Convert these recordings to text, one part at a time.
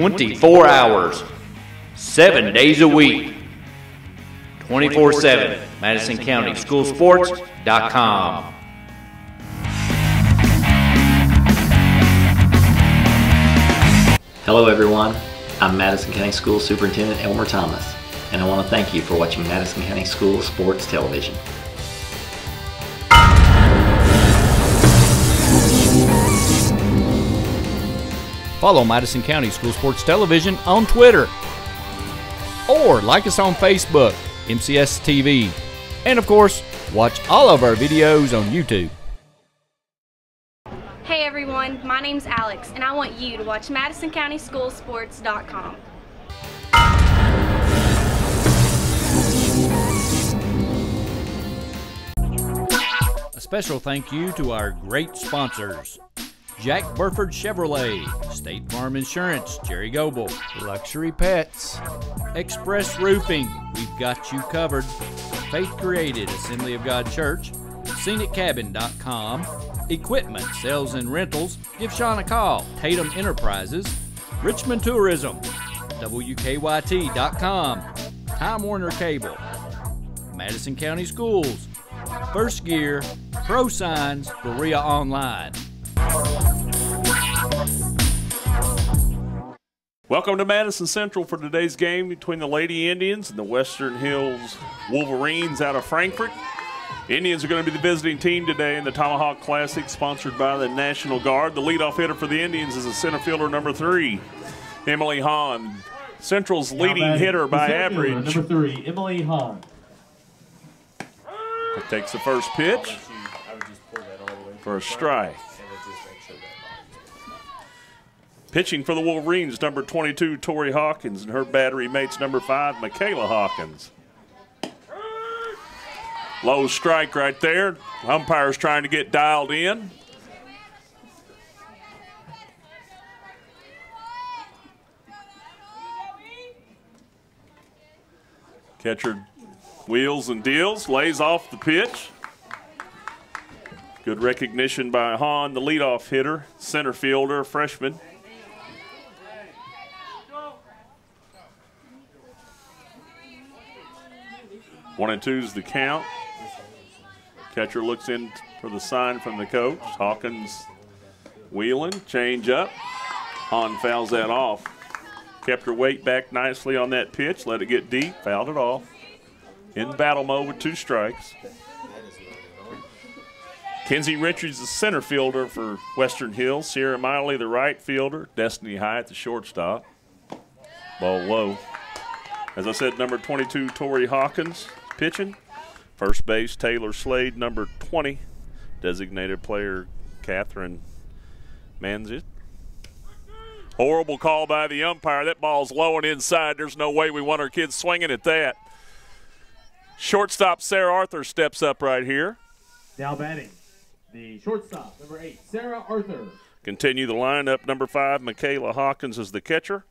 24 hours, 7 days a week, 24/7, MadisonCountySchoolSports.com. Hello everyone, I'm Madison County School Superintendent Elmer Thomas, and I want to thank you for watching Madison County School Sports Television. Follow Madison County School Sports Television on Twitter, or like us on Facebook, MCS TV, and of course, watch all of our videos on YouTube. Hey everyone, my name's Alex, and I want you to watch MadisonCountySchoolSports.com. A special thank you to our great sponsors: Jack Burford Chevrolet, State Farm Insurance, Jerry Goebel, Luxury Pets, Express Roofing, we've got you covered, Faith Created, Assembly of God Church, ScenicCabin.com, Equipment, Sales and Rentals, give Sean a call, Tatum Enterprises, Richmond Tourism, WKYT.com, Time Warner Cable, Madison County Schools, First Gear, Pro Signs, Berea Online. Welcome to Madison Central for today's game between the Lady Indians and the Western Hills Wolverines out of Frankfort. Indians are going to be the visiting team today in the Tomahawk Classic, sponsored by the National Guard. The leadoff hitter for the Indians is a center fielder, number 3, Emily Hahn. Central's leading hitter by average. Number 3, Emily Hahn. Takes the first pitch for a strike. Pitching for the Wolverines, number 22, Tori Hawkins, and her battery mates, number 5, Michaela Hawkins. Low strike right there. Umpire's trying to get dialed in. Catcher wheels and deals, lays off the pitch. Good recognition by Hahn, the leadoff hitter, center fielder, freshman. One and 2's the count. Catcher looks in for the sign from the coach. Hawkins wheeling, change up. Hahn fouls that off. Kept her weight back nicely on that pitch, let it get deep, fouled it off. In battle mode with 2 strikes. Kenzie Richards, the center fielder for Western Hills. Sierra Miley, the right fielder. Destiny Hyatt, the shortstop. Ball low. As I said, number 22, Tori Hawkins pitching. First base, Taylor Slade, number 20. Designated player, Catherine Manzit. Horrible call by the umpire. That ball's low and inside. There's no way we want our kids swinging at that. Shortstop Sarah Arthur steps up right here. Now batting, the shortstop, number 8, Sarah Arthur. Continue the lineup, number 5, Michaela Hawkins is the catcher.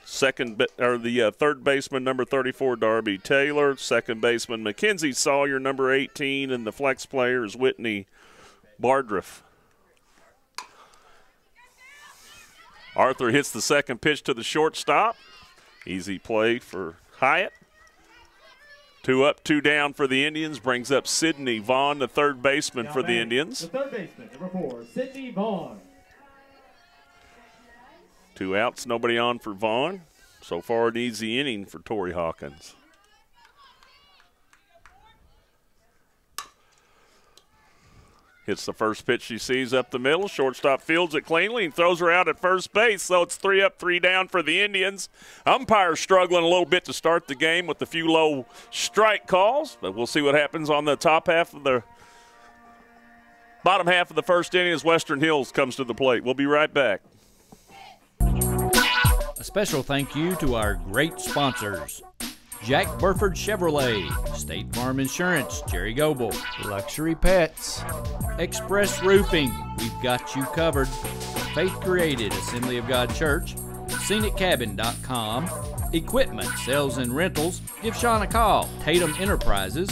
Third baseman, number 34, Darby Taylor. Second baseman, Mackenzie Sawyer, number 18, and the flex player is Whitney Bardriff. Arthur hits the second pitch to the shortstop. Easy play for Hyatt. 2 up, 2 down for the Indians. Brings up Sydney Vaughn, the third baseman for the Indians. The third baseman, number 4, Sydney Vaughn. 2 outs, nobody on for Vaughn. So far, an easy inning for Tori Hawkins. Hits the first pitch she sees up the middle. Shortstop fields it cleanly and throws her out at first base. So it's 3 up, 3 down for the Indians. Umpire struggling a little bit to start the game with a few low strike calls. But we'll see what happens on the bottom half of the first inning as Western Hills comes to the plate. We'll be right back. A special thank you to our great sponsors: Jack Burford Chevrolet, State Farm Insurance, Jerry Goebel, Luxury Pets, Express Roofing, we've got you covered, Faith Created, Assembly of God Church, ScenicCabin.com, Equipment, Sales and Rentals, give Sean a call, Tatum Enterprises,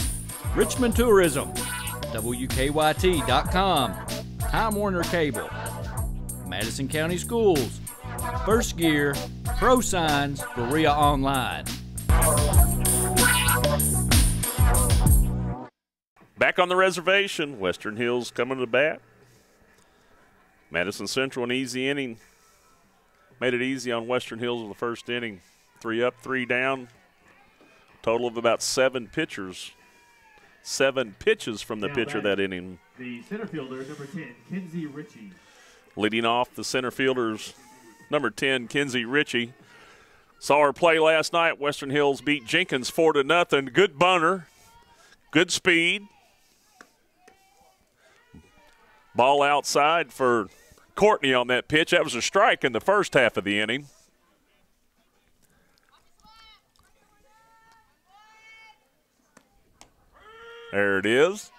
Richmond Tourism, WKYT.com, Time Warner Cable, Madison County Schools, First Gear, Pro Signs, Berea Online. Back on the reservation, Western Hills coming to bat. Madison Central, an easy inning. Made it easy on Western Hills in the first inning. 3 up, 3 down. Total of about 7 pitchers. 7 pitches from the pitcher that inning. The center fielder, number 10, Kinsey Ritchie. Leading off the center fielders, number 10, Kinsey Ritchie. Saw her play last night. Western Hills beat Jenkins 4-0. Good bunter, good speed. Ball outside for Courtney on that pitch. That was a strike in the first half of the inning. There it is.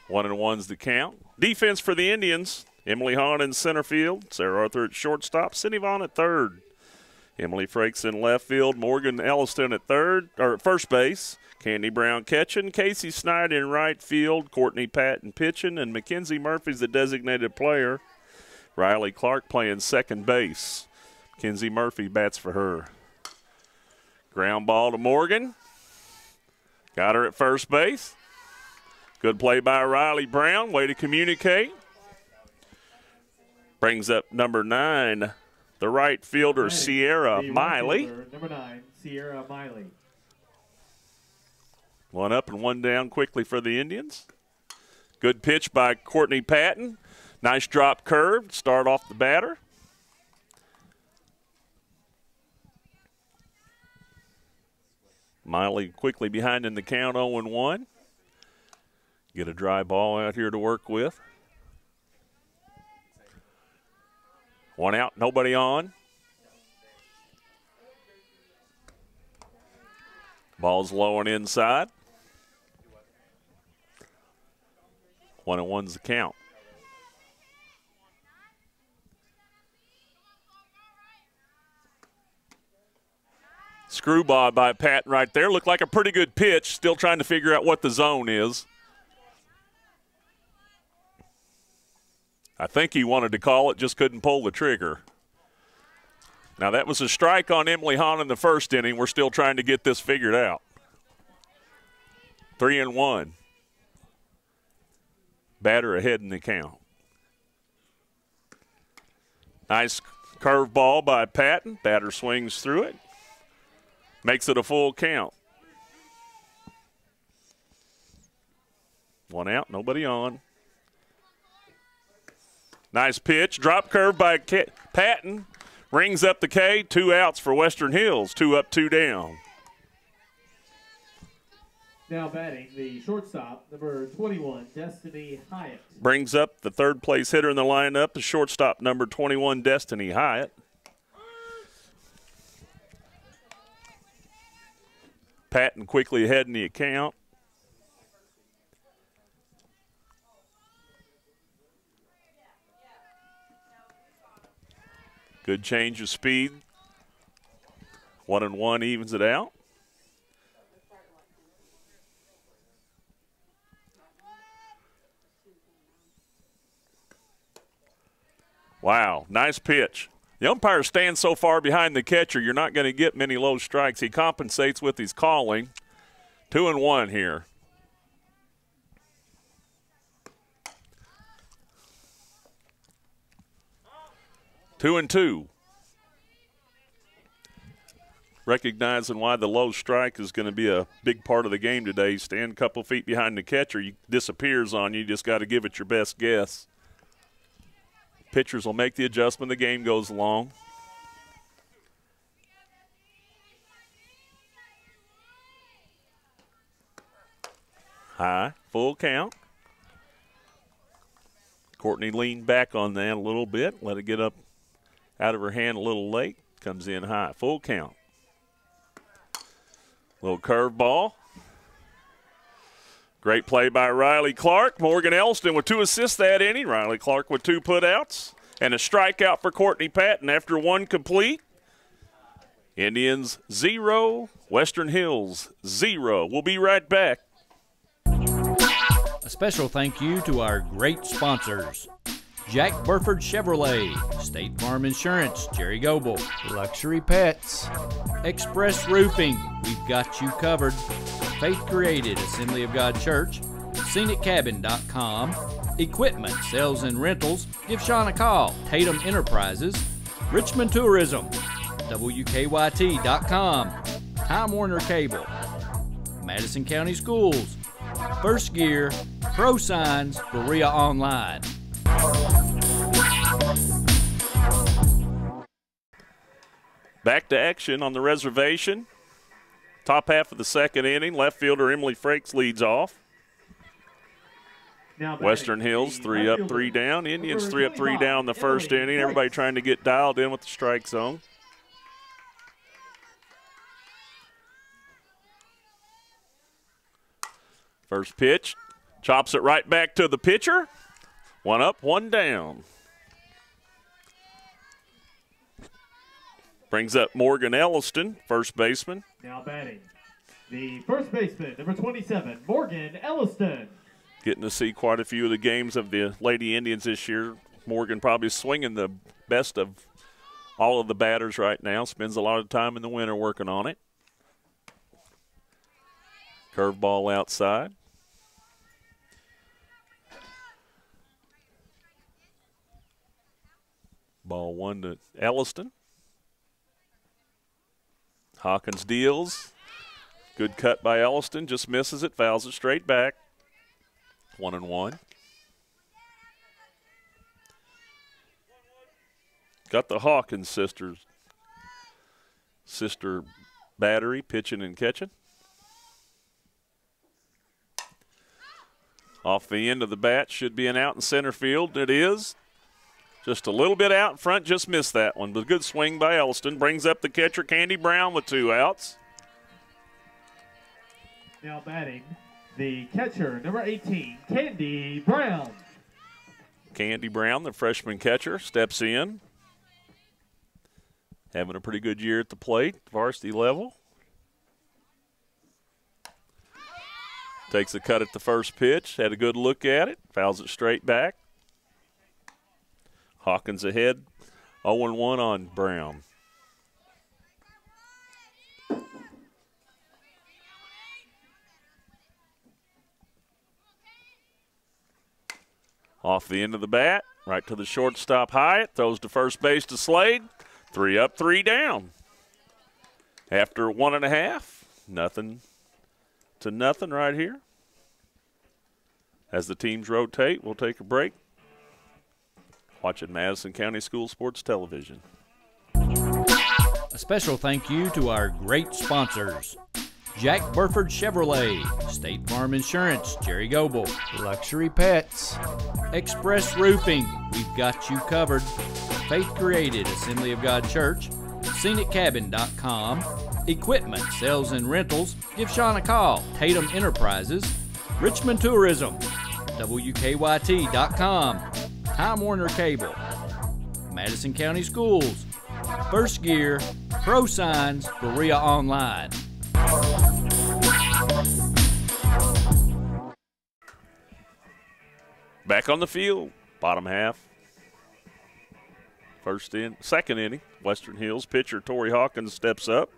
1-1's the count. Defense for the Indians. Emily Hahn in center field. Sarah Arthur at shortstop. Cindy Vaughn at third. Emily Frakes in left field. Morgan Elliston at first base. Candy Brown catching. Casey Snyder in right field. Courtney Patton pitching. And Mackenzie Murphy's the designated player. Riley Clark playing second base. Mackenzie Murphy bats for her. Ground ball to Morgan. Got her at first base. Good play by Riley Brown. Way to communicate. Brings up number 9, the right fielder, Sierra Miley. Number 9, Sierra Miley. 1 up and 1 down quickly for the Indians. Good pitch by Courtney Patton. Nice drop curve to start off the batter. Miley quickly behind in the count, 0-1. Get a dry ball out here to work with. 1 out, nobody on. Ball's low and inside. 1-1's the count. Screwball by Patton right there. Looked like a pretty good pitch. Still trying to figure out what the zone is. I think he wanted to call it, just couldn't pull the trigger. Now that was a strike on Emily Hahn in the first inning. We're still trying to get this figured out. 3-1. Batter ahead in the count. Nice curveball by Patton. Batter swings through it. Makes it a full count. 1 out, nobody on. Nice pitch. Drop curve by Patton. Rings up the K. 2 outs for Western Hills. 2 up, 2 down. Now batting, the shortstop, number 21, Destiny Hyatt. Brings up the third place hitter in the lineup, the shortstop, number 21, Destiny Hyatt. Patton quickly ahead in the account. Good change of speed. 1-1 evens it out. Wow, nice pitch. The umpire stands so far behind the catcher, you're not going to get many low strikes. He compensates with his calling. 2-1 here. Two and two. Recognizing why the low strike is going to be a big part of the game today. Stand a couple feet behind the catcher, he disappears on you. You just got to give it your best guess. Pitchers will make the adjustment. The game goes along. High, full count. Courtney leaned back on that a little bit. Let it get up out of her hand a little late. Comes in high, full count. Little curveball. Great play by Riley Clark. Morgan Elston with 2 assists that inning. Riley Clark with 2 putouts. And a strikeout for Courtney Patton after 1 complete. Indians 0, Western Hills 0. We'll be right back. A special thank you to our great sponsors. Jack Burford Chevrolet, State Farm Insurance, Jerry Goebel, Luxury Pets, Express Roofing, we've got you covered, Faith Created, Assembly of God Church, ScenicCabin.com, Equipment, Sales and Rentals, give Sean a call, Tatum Enterprises, Richmond Tourism, WKYT.com, Time Warner Cable, Madison County Schools, First Gear, Pro Signs, Berea Online. Back to action on the reservation. Top half of the second inning. Left fielder Emily Frakes leads off. Now Western Hills 3 up, 3 down. Indians 3 up, 3 down in the first inning. Everybody trying to get dialed in with the strike zone. First pitch, chops it right back to the pitcher. 1 up, 1 down. Brings up Morgan Elliston, first baseman. Now batting, the first baseman, number 27, Morgan Elliston. Getting to see quite a few of the games of the Lady Indians this year. Morgan probably swinging the best of all of the batters right now. Spends a lot of time in the winter working on it. Curveball outside. Ball 1 to Elliston. Hawkins deals. Good cut by Elliston. Just misses it. Fouls it straight back. 1-1. Got the Hawkins sister battery pitching and catching. Off the end of the bat, should be an out in center field. It is. Just a little bit out in front, just missed that one. But a good swing by Elliston. Brings up the catcher, Candy Brown, with 2 outs. Now batting, the catcher, number 18, Candy Brown. Candy Brown, the freshman catcher, steps in. Having a pretty good year at the plate, varsity level. Takes a cut at the first pitch, had a good look at it, fouls it straight back. Hawkins ahead, 0-1 on Brown. Off the end of the bat, right to the shortstop Hyatt, throws to first base to Slade. 3 up, 3 down. After 1.5, nothing to nothing right here. As the teams rotate, we'll take a break. Watching Madison County School Sports Television. A special thank you to our great sponsors. Jack Burford Chevrolet, State Farm Insurance, Jerry Goebel, Luxury Pets, Express Roofing, we've got you covered, Faith Created, Assembly of God Church, ScenicCabin.com, Equipment, Sales and Rentals, give Sean a call, Tatum Enterprises, Richmond Tourism, WKYT.com, Time Warner Cable, Madison County Schools, First Gear, Pro Signs, Berea Online. Back on the field, bottom half. Second inning, Western Hills pitcher Tori Hawkins steps up.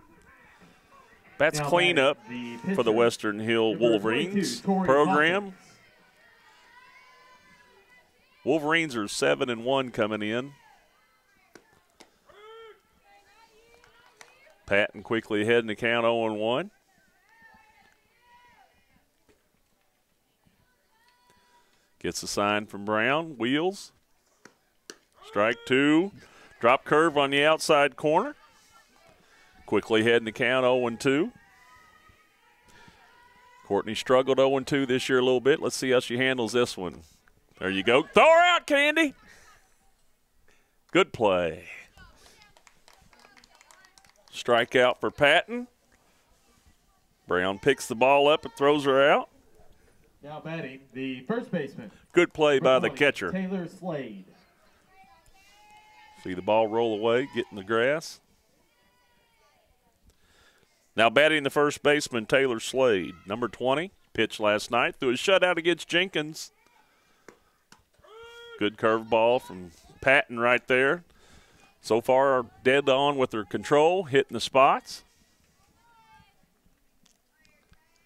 Bats clean up for the Western Hill Wolverines program. Hawkins. Wolverines are 7-1 coming in. Patton quickly ahead in the count, 0-1. Gets a sign from Brown, wheels. Strike 2. Drop curve on the outside corner. Quickly ahead in the count, 0-2. Courtney struggled 0-2 this year a little bit. Let's see how she handles this one. There you go. Throw her out, Candy. Good play. Strikeout for Patton. Brown picks the ball up and throws her out. Now batting, the first baseman. Good play by the catcher. Taylor Slade. See the ball roll away, get in the grass. Now batting the first baseman, Taylor Slade, number 20. Pitched last night through a shutout against Jenkins. Good curveball from Patton right there. So far, dead on with her control, hitting the spots.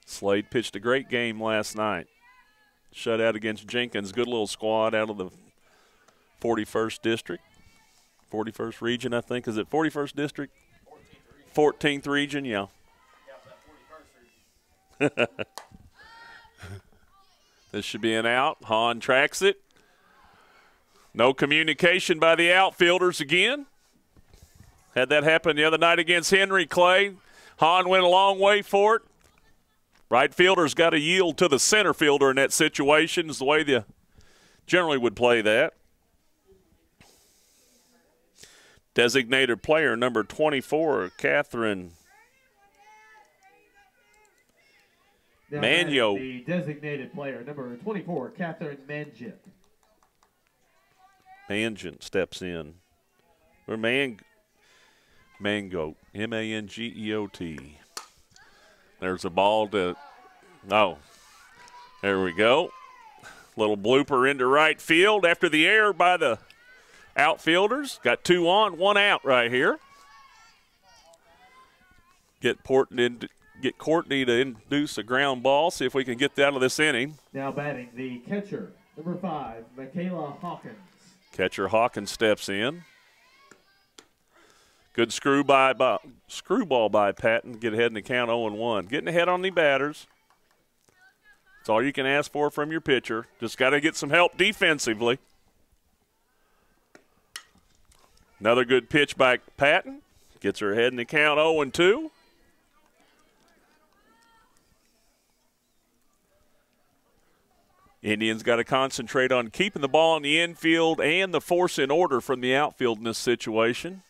Slade pitched a great game last night. Shutout against Jenkins. Good little squad out of the 41st district. 41st region, I think. Is it 41st district? 14th region, yeah. This should be an out. Hahn tracks it. No communication by the outfielders again. Had that happen the other night against Henry Clay. Hahn went a long way for it. Right fielder's got to yield to the center fielder in that situation is the way they generally would play that. Designated player number 24, Catherine Manyo. The designated player number 24, Catherine Mangit. Mangent steps in. Or Mangoat, M-A-N-G-E-O-T. There's a ball to, no. There we go. Little blooper into right field after the error by the outfielders. Got 2 on, 1 out right here. Get Courtney to induce a ground ball. See if we can get that out of this inning. Now batting the catcher, number 5, Michaela Hawkins. Catcher Hawkins steps in. Good screwball by Patton. Get ahead in the count 0-1. Getting ahead on the batters. That's all you can ask for from your pitcher. Just got to get some help defensively. Another good pitch by Patton. Gets her ahead in the count 0-2. Indians got to concentrate on keeping the ball in the infield and the force in order from the outfield in this situation.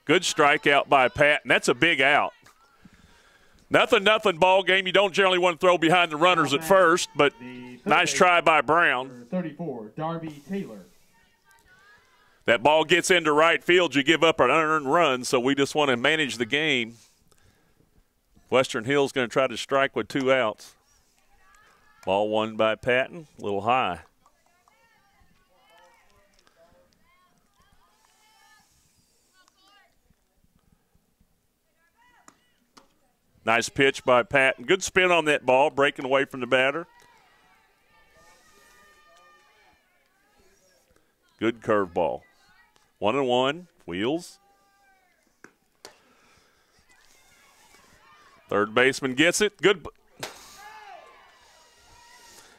Good strikeout by Patton. That's a big out. Nothing ball game. You don't generally want to throw behind the runners at first, but nice try by Brown. 34, Darby Taylor. That ball gets into right field. You give up an unearned run, so we just want to manage the game. Western Hill's going to try to strike with 2 outs. Ball won by Patton, a little high. Nice pitch by Patton. Good spin on that ball, breaking away from the batter. Good curveball. 1-1, wheels. Third baseman gets it. Good.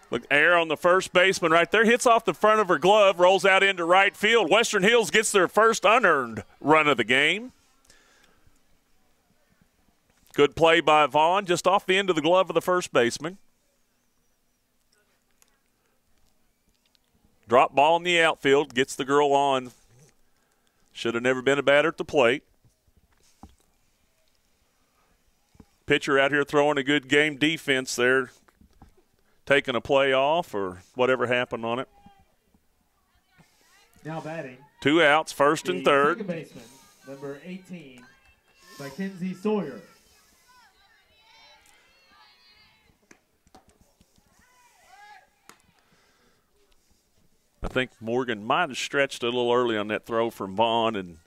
Look, error on the first baseman right there. Hits off the front of her glove, rolls out into right field. Western Hills gets their first unearned run of the game. Good play by Vaughn, just off the end of the glove of the first baseman. Drop ball in the outfield, gets the girl on. Should have never been a batter at the plate. Pitcher out here throwing a good game. Defense there, taking a play off or whatever happened on it. Now batting. 2 outs, first and third. Second baseman, number 18, Mackenzie Sawyer. I think Morgan might have stretched a little early on that throw from Vaughn, and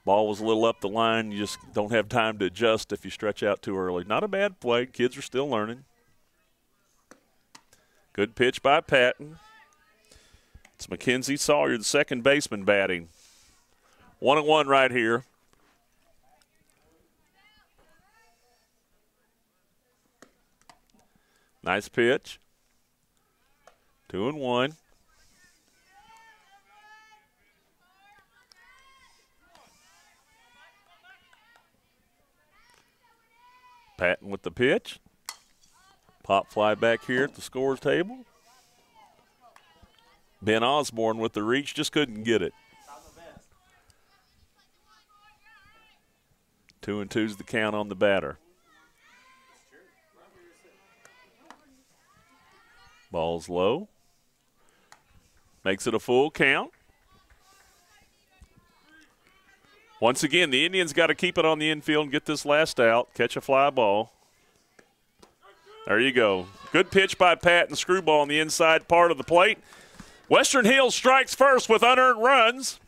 ball was a little up the line. You just don't have time to adjust if you stretch out too early. Not a bad play. Kids are still learning. Good pitch by Patton. It's Mackenzie Sawyer, the second baseman, batting. 1-1 right here. Nice pitch. 2-1. Patton with the pitch. Pop fly back here at the scores table. Ben Osborne with the reach, just couldn't get it. 2-2's the count on the batter. Ball's low. Makes it a full count. Once again, the Indians got to keep it on the infield and get this last out. Catch a fly ball. There you go. Good pitch by Patton. Screwball on the inside part of the plate. Western Hills strikes first with unearned runs.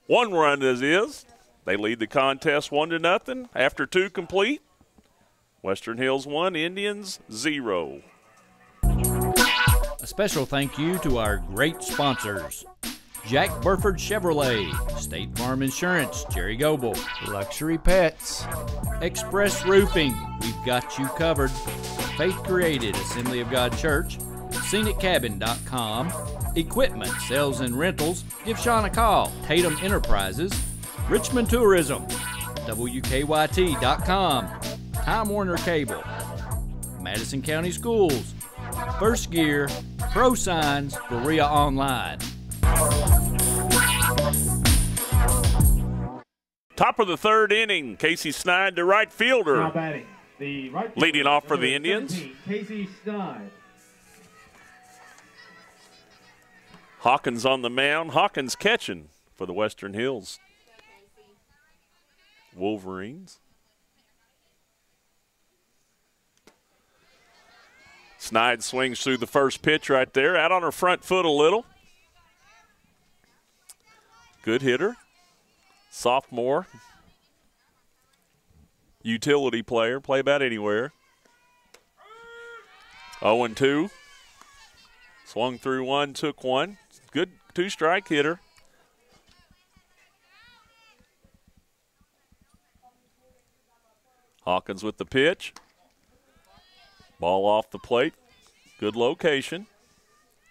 1 run as is. They lead the contest 1-0 after 2 complete. Western Hills 1, Indians 0. A special thank you to our great sponsors: Jack Burford Chevrolet, State Farm Insurance, Jerry Goebel, Luxury Pets, Express Roofing, we've got you covered, Faith Created, Assembly of God Church, ScenicCabin.com, Equipment, Sales and Rentals, give Sean a call, Tatum Enterprises, Richmond Tourism, WKYT.com, Time Warner Cable, Madison County Schools, First Gear, Pro Signs, Berea Online. Top of the 3rd inning, Casey Snide, the right fielder. Now batting, the right fielder, leading off for the number Indians. 17, Casey Schneid. Hawkins on the mound. Hawkins catching for the Western Hills Wolverines. Snide swings through the first pitch right there, out on her front foot a little. Good hitter. Sophomore. Utility player, play about anywhere. 0-2. Swung through 1, took 1. Good 2-strike hitter. Hawkins with the pitch. Ball off the plate. Good location.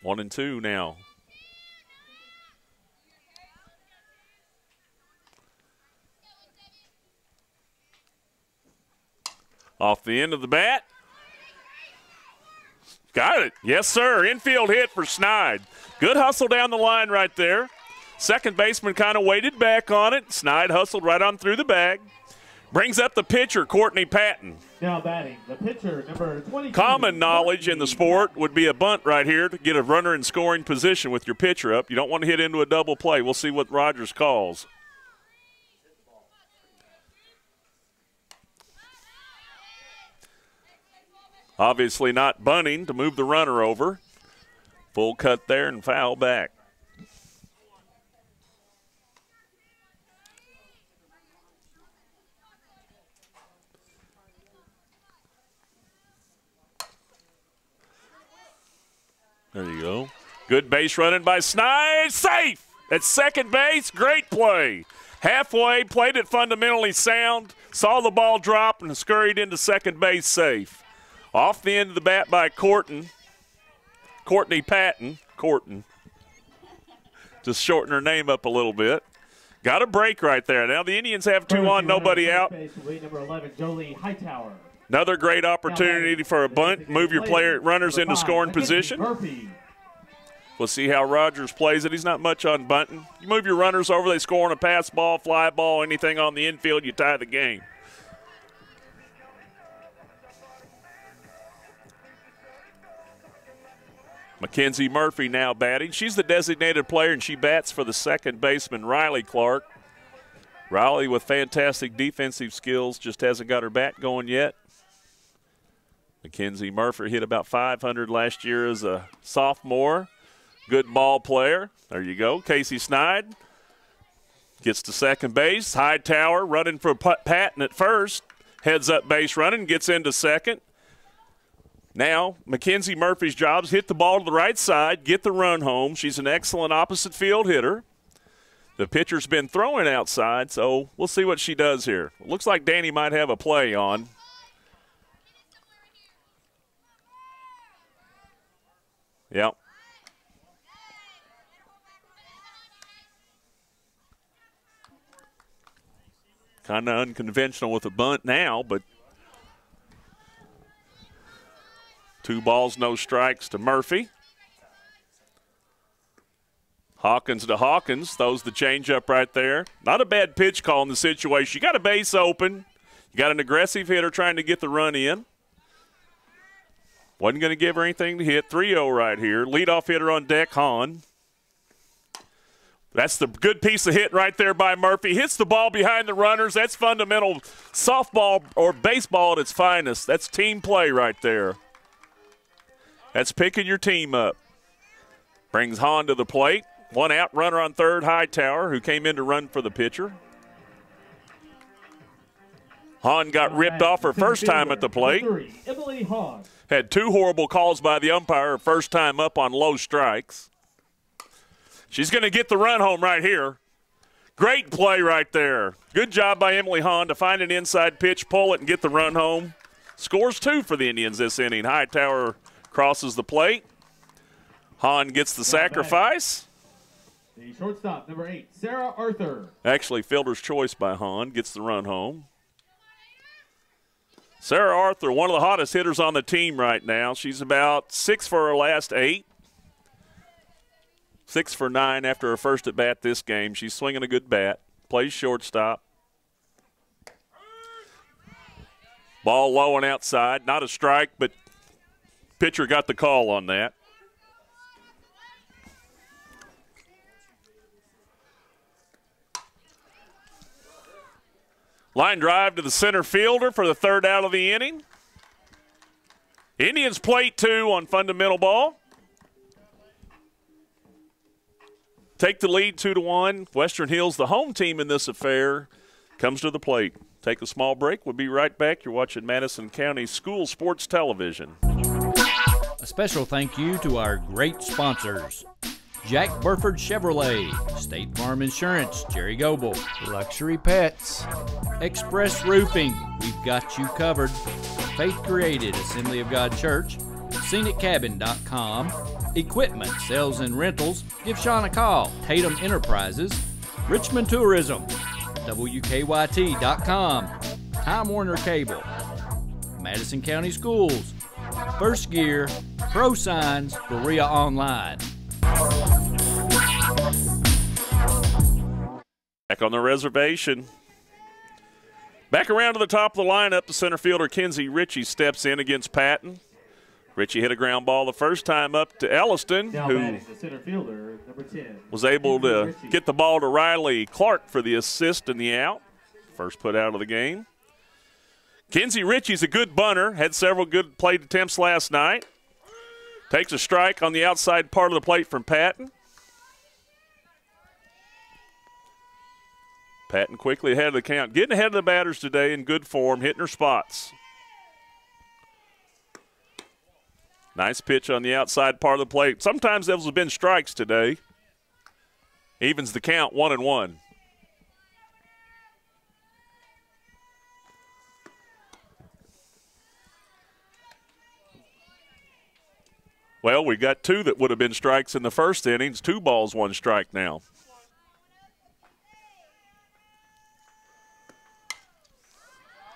1-2 now. Off the end of the bat. Got it. Yes, sir. Infield hit for Snide. Good hustle down the line right there. Second baseman kind of waited back on it. Snide hustled right on through the bag. Brings up the pitcher, Courtney Patton. Now batting, the pitcher, number 22. Common knowledge in the sport would be a bunt right here to get a runner in scoring position with your pitcher up. You don't want to hit into a double play. We'll see what Rogers calls. Obviously not bunting to move the runner over. Full cut there and foul back. There you go. Good base running by Snide. Safe at second base. Great play. Halfway, played it fundamentally sound. Saw the ball drop and scurried into second base safe. Off the end of the bat by Courtney Patton. Just shorten her name up a little bit. Got a break right there. Now the Indians have 2 on, nobody out. Number 11, Jolie Hightower. Another great opportunity for a bunt. Move your runners into scoring position. We'll see how Rogers plays it. He's not much on bunting. You move your runners over, they score on a pass ball, fly ball, anything on the infield, you tie the game. Mackenzie Murphy now batting. She's the designated player, and she bats for the second baseman, Riley Clark. Riley with fantastic defensive skills, just hasn't got her bat going yet. Mackenzie Murphy hit about 500 last year as a sophomore. Good ball player. There you go. Casey Snide gets to second base. Hightower running for Patton at first. Heads up base running, gets into second. Now, Mackenzie Murphy's job is hit the ball to the right side, get the run home. She's an excellent opposite field hitter. The pitcher's been throwing outside, so we'll see what she does here. It looks like Danny might have a play on. Yep. Kind of unconventional with a bunt now, but 2 balls, no strikes to Murphy. Hawkins to Hawkins, throws the changeup right there. Not a bad pitch call in the situation. You got a base open. You got an aggressive hitter trying to get the run in. Wasn't going to give her anything to hit. 3-0 right here. Leadoff hitter on deck, Hahn. That's the good piece of hit right there by Murphy. Hits the ball behind the runners. That's fundamental softball or baseball at its finest. That's team play right there. That's picking your team up. Brings Hahn to the plate. One out, runner on third, Hightower, who came in to run for the pitcher. Hahn got ripped off her first time at the plate. Emily Hahn. Had two horrible calls by the umpire her first time up on low strikes. She's going to get the run home right here. Great play right there. Good job by Emily Hahn to find an inside pitch, pull it, and get the run home. Scores 2 for the Indians this inning. Hightower crosses the plate. Hahn gets the sacrifice. The shortstop, number 8, Sarah Arthur. Actually, fielder's choice by Hahn, gets the run home. Sarah Arthur, one of the hottest hitters on the team right now. She's about 6 for her last 8. 6 for 9 after her first at bat this game. She's swinging a good bat. Plays shortstop. Ball low and outside. Not a strike, but pitcher got the call on that. Line drive to the center fielder for the third out of the inning. Indians plate 2 on fundamental ball. Take the lead 2-1. Western Hills, the home team in this affair, comes to the plate. Take a small break. We'll be right back. You're watching Madison County School Sports Television. A special thank you to our great sponsors. Jack Burford Chevrolet, State Farm Insurance, Jerry Goebel, Luxury Pets, Express Roofing, we've got you covered, Faith Created, Assembly of God Church, ScenicCabin.com, Equipment, Sales and Rentals, give Sean a call, Tatum Enterprises, Richmond Tourism, WKYT.com, Time Warner Cable, Madison County Schools, First Gear, Pro Signs, Berea Online. Back on the reservation. Back around to the top of the lineup, the center fielder Kenzie Ritchie steps in against Patton. Ritchie hit a ground ball the first time up to Elliston, who the center fielder, number 10, was able to get the ball to Riley Clark for the assist and the out. First put out of the game. Kenzie Ritchie's a good bunter, had several good plate attempts last night. Takes a strike on the outside part of the plate from Patton. Patton quickly ahead of the count. Getting ahead of the batters today in good form, hitting her spots. Nice pitch on the outside part of the plate. Sometimes those have been strikes today. Evens the count 1-1. Well, we got 2 that would have been strikes in the first innings. 2 balls, 1 strike now.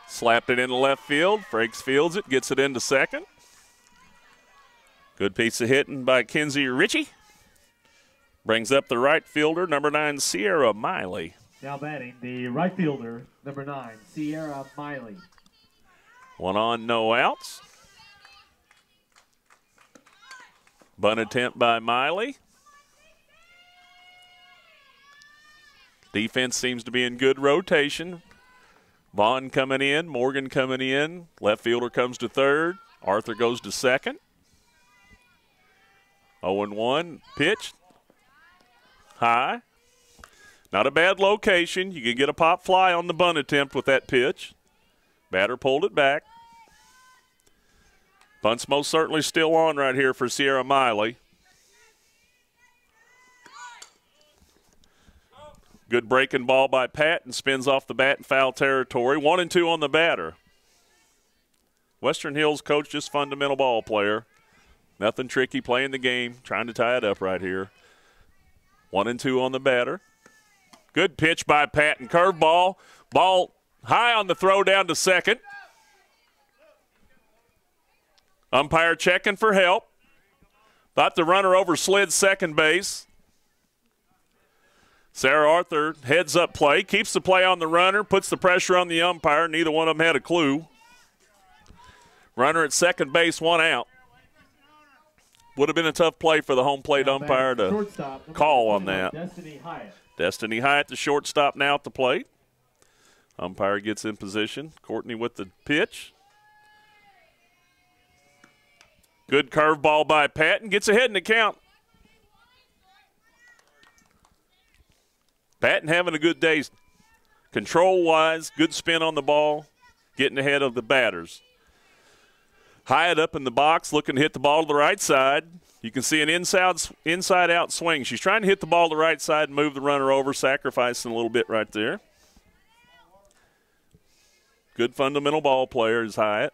Slapped it into left field. Frakes fields it, gets it into second. Good piece of hitting by Kenzie Ritchie. Brings up the right fielder, number 9, Sierra Miley. Now batting, the right fielder, number 9, Sierra Miley. 1 on, no outs. Bunt attempt by Miley. Defense seems to be in good rotation. Vaughn coming in, Morgan coming in. Left fielder comes to third. Arthur goes to second. 0-1 pitch. High. Not a bad location. You can get a pop fly on the bunt attempt with that pitch. Batter pulled it back. Bunt's most certainly still on right here for Sierra Miley. Good breaking ball by Patton, spins off the bat in foul territory. 1-2 on the batter. Western Hills coach, just fundamental ball player. Nothing tricky, playing the game, trying to tie it up right here. 1-2 on the batter. Good pitch by Patton. Curveball. Ball high on the throw down to second. Umpire checking for help. Thought the runner overslid second base. Sarah Arthur heads up play, keeps the play on the runner, puts the pressure on the umpire. Neither one of them had a clue. Runner at second base, 1 out. Would have been a tough play for the home plate umpire to call on that. Destiny Hyatt, the shortstop, now at the plate. Umpire gets in position. Courtney with the pitch. Good curveball by Patton. Gets ahead in the count. Patton having a good day. Control-wise, good spin on the ball, getting ahead of the batters. Hyatt up in the box, looking to hit the ball to the right side. You can see an inside-out swing. She's trying to hit the ball to the right side and move the runner over, sacrificing a little bit right there. Good fundamental ball player is Hyatt.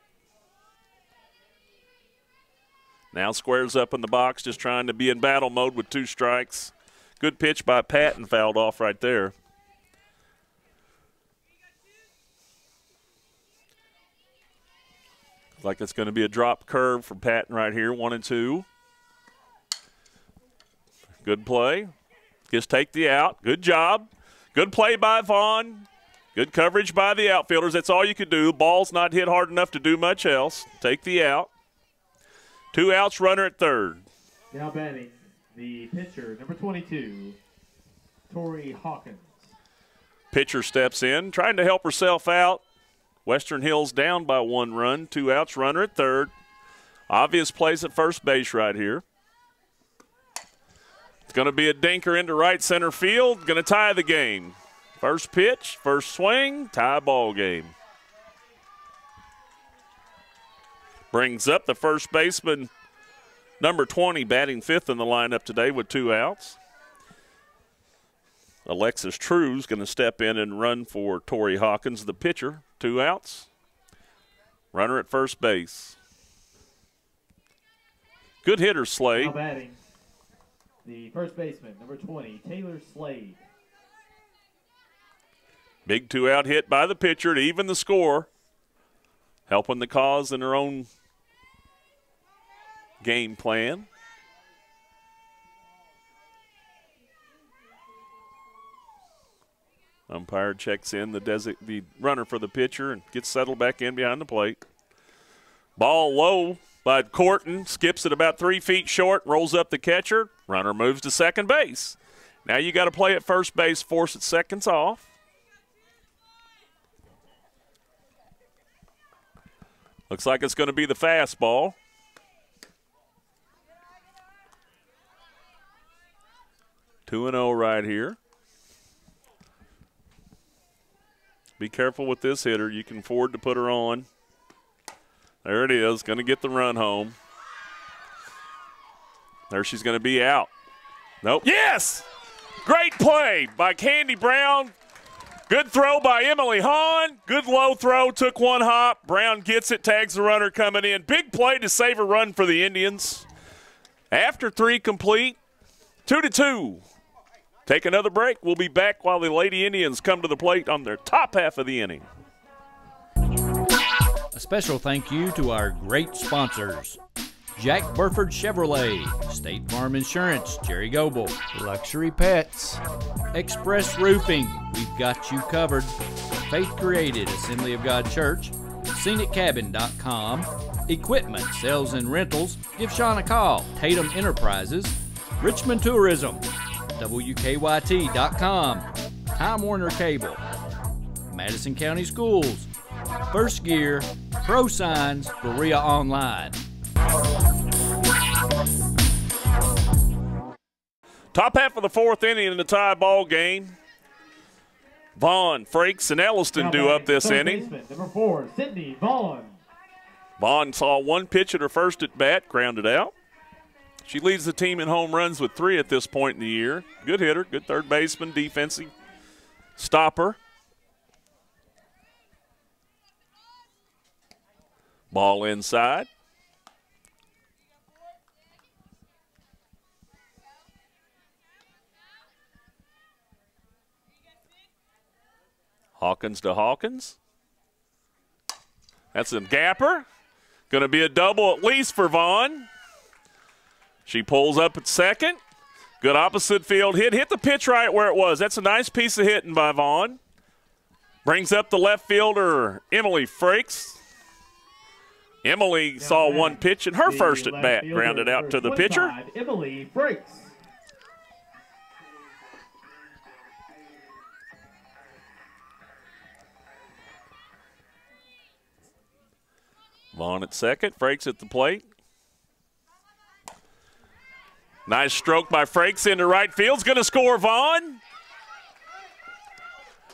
Now squares up in the box, just trying to be in battle mode with 2 strikes. Good pitch by Patton, fouled off right there. Looks like it's going to be a drop curve for Patton right here, 1-2. Good play. Just take the out. Good job. Good play by Vaughn. Good coverage by the outfielders. That's all you could do. Ball's not hit hard enough to do much else. Take the out. 2 outs, runner at third. Now batting the pitcher, number 22, Tori Hawkins. Pitcher steps in, trying to help herself out. Western Hills down by 1 run. 2 outs, runner at third. Obvious plays at first base right here. It's going to be a dinker into right center field. Going to tie the game. First pitch, first swing, tie ball game. Brings up the first baseman, number 20, batting 5th in the lineup today with 2 outs. Alexis True's going to step in and run for Tori Hawkins, the pitcher. 2 outs. Runner at first base. Good hitter, Slade. Now batting the first baseman, number 20, Taylor Slade. Big 2-out hit by the pitcher to even the score. Helping the cause in her own game plan. Umpire checks in the runner for the pitcher and gets settled back in behind the plate. Ball low by Corton. Skips it about 3 feet short. Rolls up the catcher. Runner moves to second base. Now you got to play at first base. Force it seconds off. Looks like it's going to be the fastball. Two and 0 right here. Be careful with this hitter. You can afford to put her on. There it is. Going to get the run home. There she's going to be out. Nope. Yes! Great play by Candy Brown. Good throw by Emily Hahn. Good low throw. Took 1 hop. Brown gets it. Tags the runner coming in. Big play to save a run for the Indians. After 3 complete, 2-2. Take another break. We'll be back while the Lady Indians come to the plate on their top half of the inning. A special thank you to our great sponsors: Jack Burford Chevrolet, State Farm Insurance, Jerry Goble, Luxury Pets, Express Roofing, we've got you covered, Faith Created, Assembly of God Church, ScenicCabin.com, Equipment, Sales and Rentals, give Sean a call, Tatum Enterprises, Richmond Tourism, WKYT.com, Time Warner Cable, Madison County Schools, First Gear, Pro Signs, Berea Online. Top half of the 4th inning in the tie ball game. Vaughn, Frakes, and Elliston do up this inning. Baseman, number 4, Sydney Vaughn. Vaughn saw 1 pitch at her first at bat, grounded out. She leads the team in home runs with 3 at this point in the year. Good hitter, good third baseman, defensive stopper. Ball inside. Hawkins to Hawkins. That's a gapper. Going to be a double at least for Vaughn. She pulls up at second. Good opposite field hit. Hit the pitch right where it was. That's a nice piece of hitting by Vaughn. Brings up the left fielder, Emily Frakes. Emily saw 1 pitch in her first at bat, grounded out to the pitcher. Emily Frakes. Vaughn at second, Frakes at the plate. Nice stroke by Frakes into right field. Going to score Vaughn.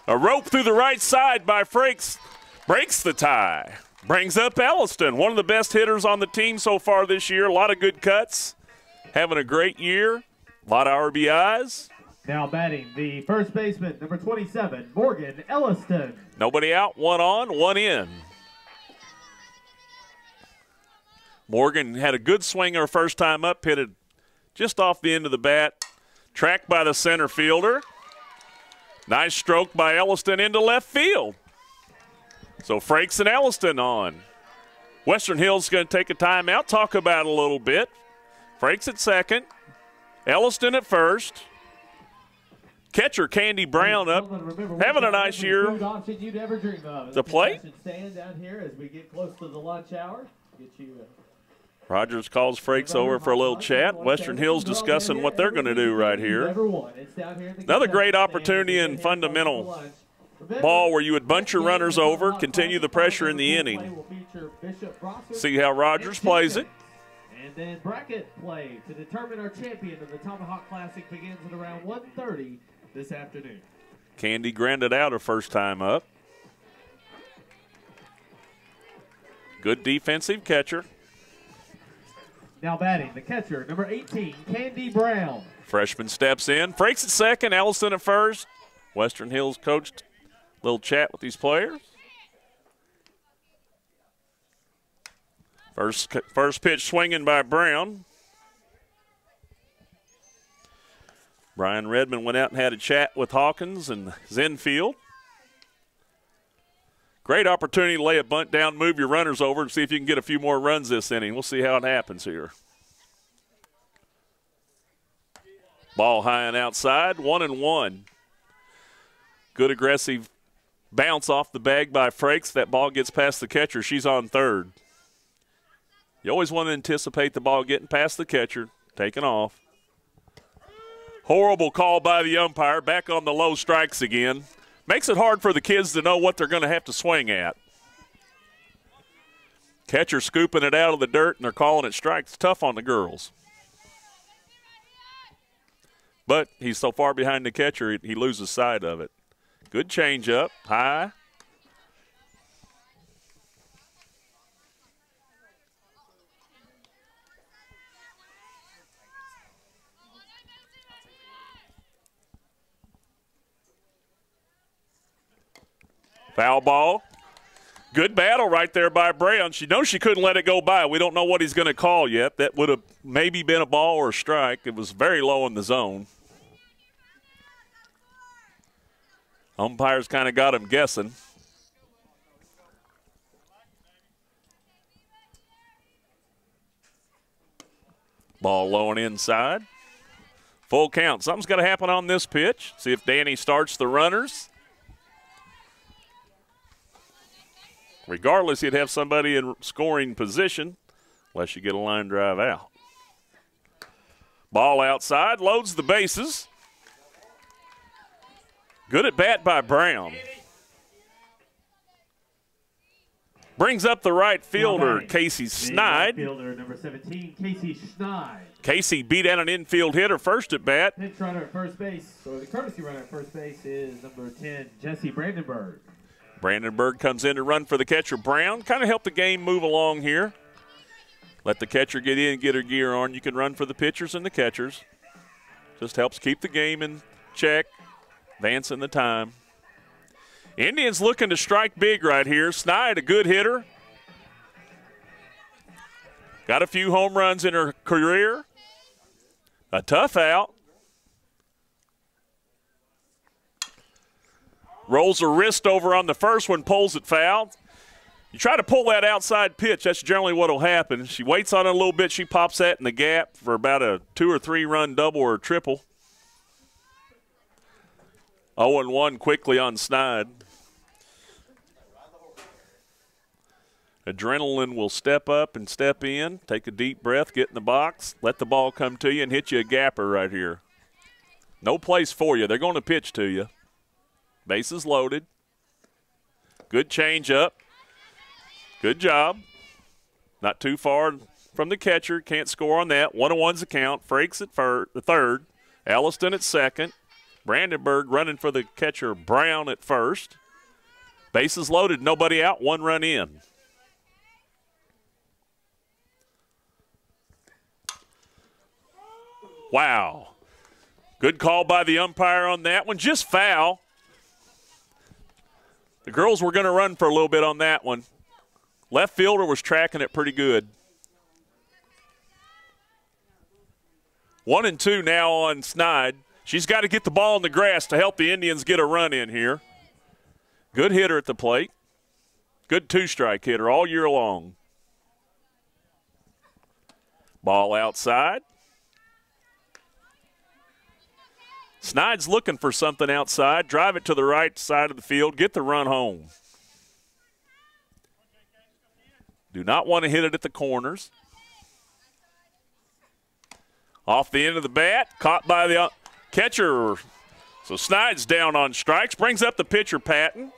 A rope through the right side by Frakes breaks the tie. Brings up Elliston, one of the best hitters on the team so far this year. A lot of good cuts. Having a great year. A lot of RBIs. Now batting the first baseman, number 27, Morgan Elliston. Nobody out, one on, one in. Morgan had a good swing her first time up, hit it just off the end of the bat. Tracked by the center fielder. Nice stroke by Elliston into left field. So Frakes and Elliston on. Western Hills going to take a timeout, talk about it a little bit. Frakes at second. Elliston at first. Catcher Candy Brown up, having a nice year. The plate. Stand down here as we get close to the lunch hour. Get you. Rogers calls Frakes over for a little chat. Western Hills discussing what they're going to do right here. Another great opportunity and fundamental ball where you would bunch your runners over, continue the pressure in the inning. See how Rogers plays it. And then bracket play to determine our champion of the Tomahawk Classic begins at around 1:30 this afternoon. Candy grounded out her first time up. Good defensive catcher. Now batting, the catcher, number 18, Candy Brown. Freshman steps in. Frakes at second, Elliston at first. Western Hills coached a little chat with these players. First pitch swinging by Brown. Brian Redmond went out and had a chat with Hawkins and Zenfield. Great opportunity to lay a bunt down, move your runners over, and see if you can get a few more runs this inning. We'll see how it happens here. Ball high and outside, 1-1. Good aggressive bounce off the bag by Frakes. That ball gets past the catcher. She's on third. You always want to anticipate the ball getting past the catcher, taking off. Horrible call by the umpire. Back on the low strikes again. Makes it hard for the kids to know what they're going to have to swing at. Catcher scooping it out of the dirt, and they're calling it strikes. Tough on the girls. But he's so far behind the catcher, he loses sight of it. Good changeup, high. Foul ball. Good battle right there by Brown. She knows she couldn't let it go by. We don't know what he's going to call yet. That would have maybe been a ball or a strike. It was very low in the zone. Umpires kind of got him guessing. Ball low and inside. Full count. Something's got to happen on this pitch. See if Danny starts the runners. Regardless, he'd have somebody in scoring position unless you get a line drive out. Ball outside, loads the bases. Good at bat by Brown. Brings up the right fielder, Casey Schneid. Fielder number 17, Casey Schneid. Casey beat out an infield hitter first at bat. Pinch runner at first base, or the courtesy runner at first base is number 10, Jesse Brandenburg. Brandenburg comes in to run for the catcher, Brown. Kind of help the game move along here. Let the catcher get in and get her gear on. You can run for the pitchers and the catchers. Just helps keep the game in check, advancing the time. Indians looking to strike big right here. Schneid, a good hitter. Got a few home runs in her career. A tough out. Rolls her wrist over on the first one, pulls it foul. You try to pull that outside pitch, that's generally what will happen. She waits on it a little bit. She pops that in the gap for about a 2 or 3 run double or triple. 0-1 quickly on Schneid. Adrenaline will step up and step in. Take a deep breath, get in the box, let the ball come to you, and hit you a gapper right here. No place for you. They're going to pitch to you. Bases loaded. Good change up. Good job. Not too far from the catcher. Can't score on that. 1-1's the count. Frakes at third. Elliston at second. Brandenburg running for the catcher, Brown at first. Bases loaded, nobody out, 1 run in. Wow. Good call by the umpire on that one. Just foul. The girls were going to run for a little bit on that one. Left fielder was tracking it pretty good. 1-2 now on Snide. She's got to get the ball in the grass to help the Indians get a run in here. Good hitter at the plate. Good 2-strike hitter all year long. Ball outside. Snide's looking for something outside. Drive it to the right side of the field. Get the run home. Do not want to hit it at the corners. Off the end of the bat. Caught by the catcher. So Snide's down on strikes. Brings up the pitcher, Patton.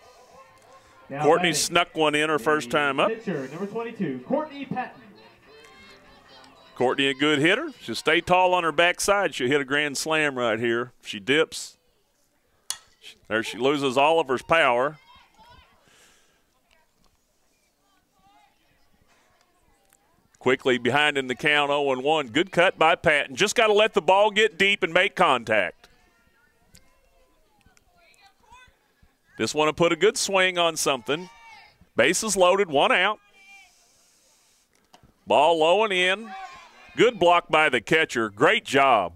Now Courtney batting, snuck one in her first time up. pitcher, number 22, Courtney Patton. Courtney, a good hitter. She'll stay tall on her backside. She'll hit a grand slam right here. She dips. There she loses Oliver's power. Quickly behind in the count, 0-1. Good cut by Patton. Just got to let the ball get deep and make contact. Just want to put a good swing on something. Bases loaded, 1 out. Ball low and in. Good block by the catcher. Great job.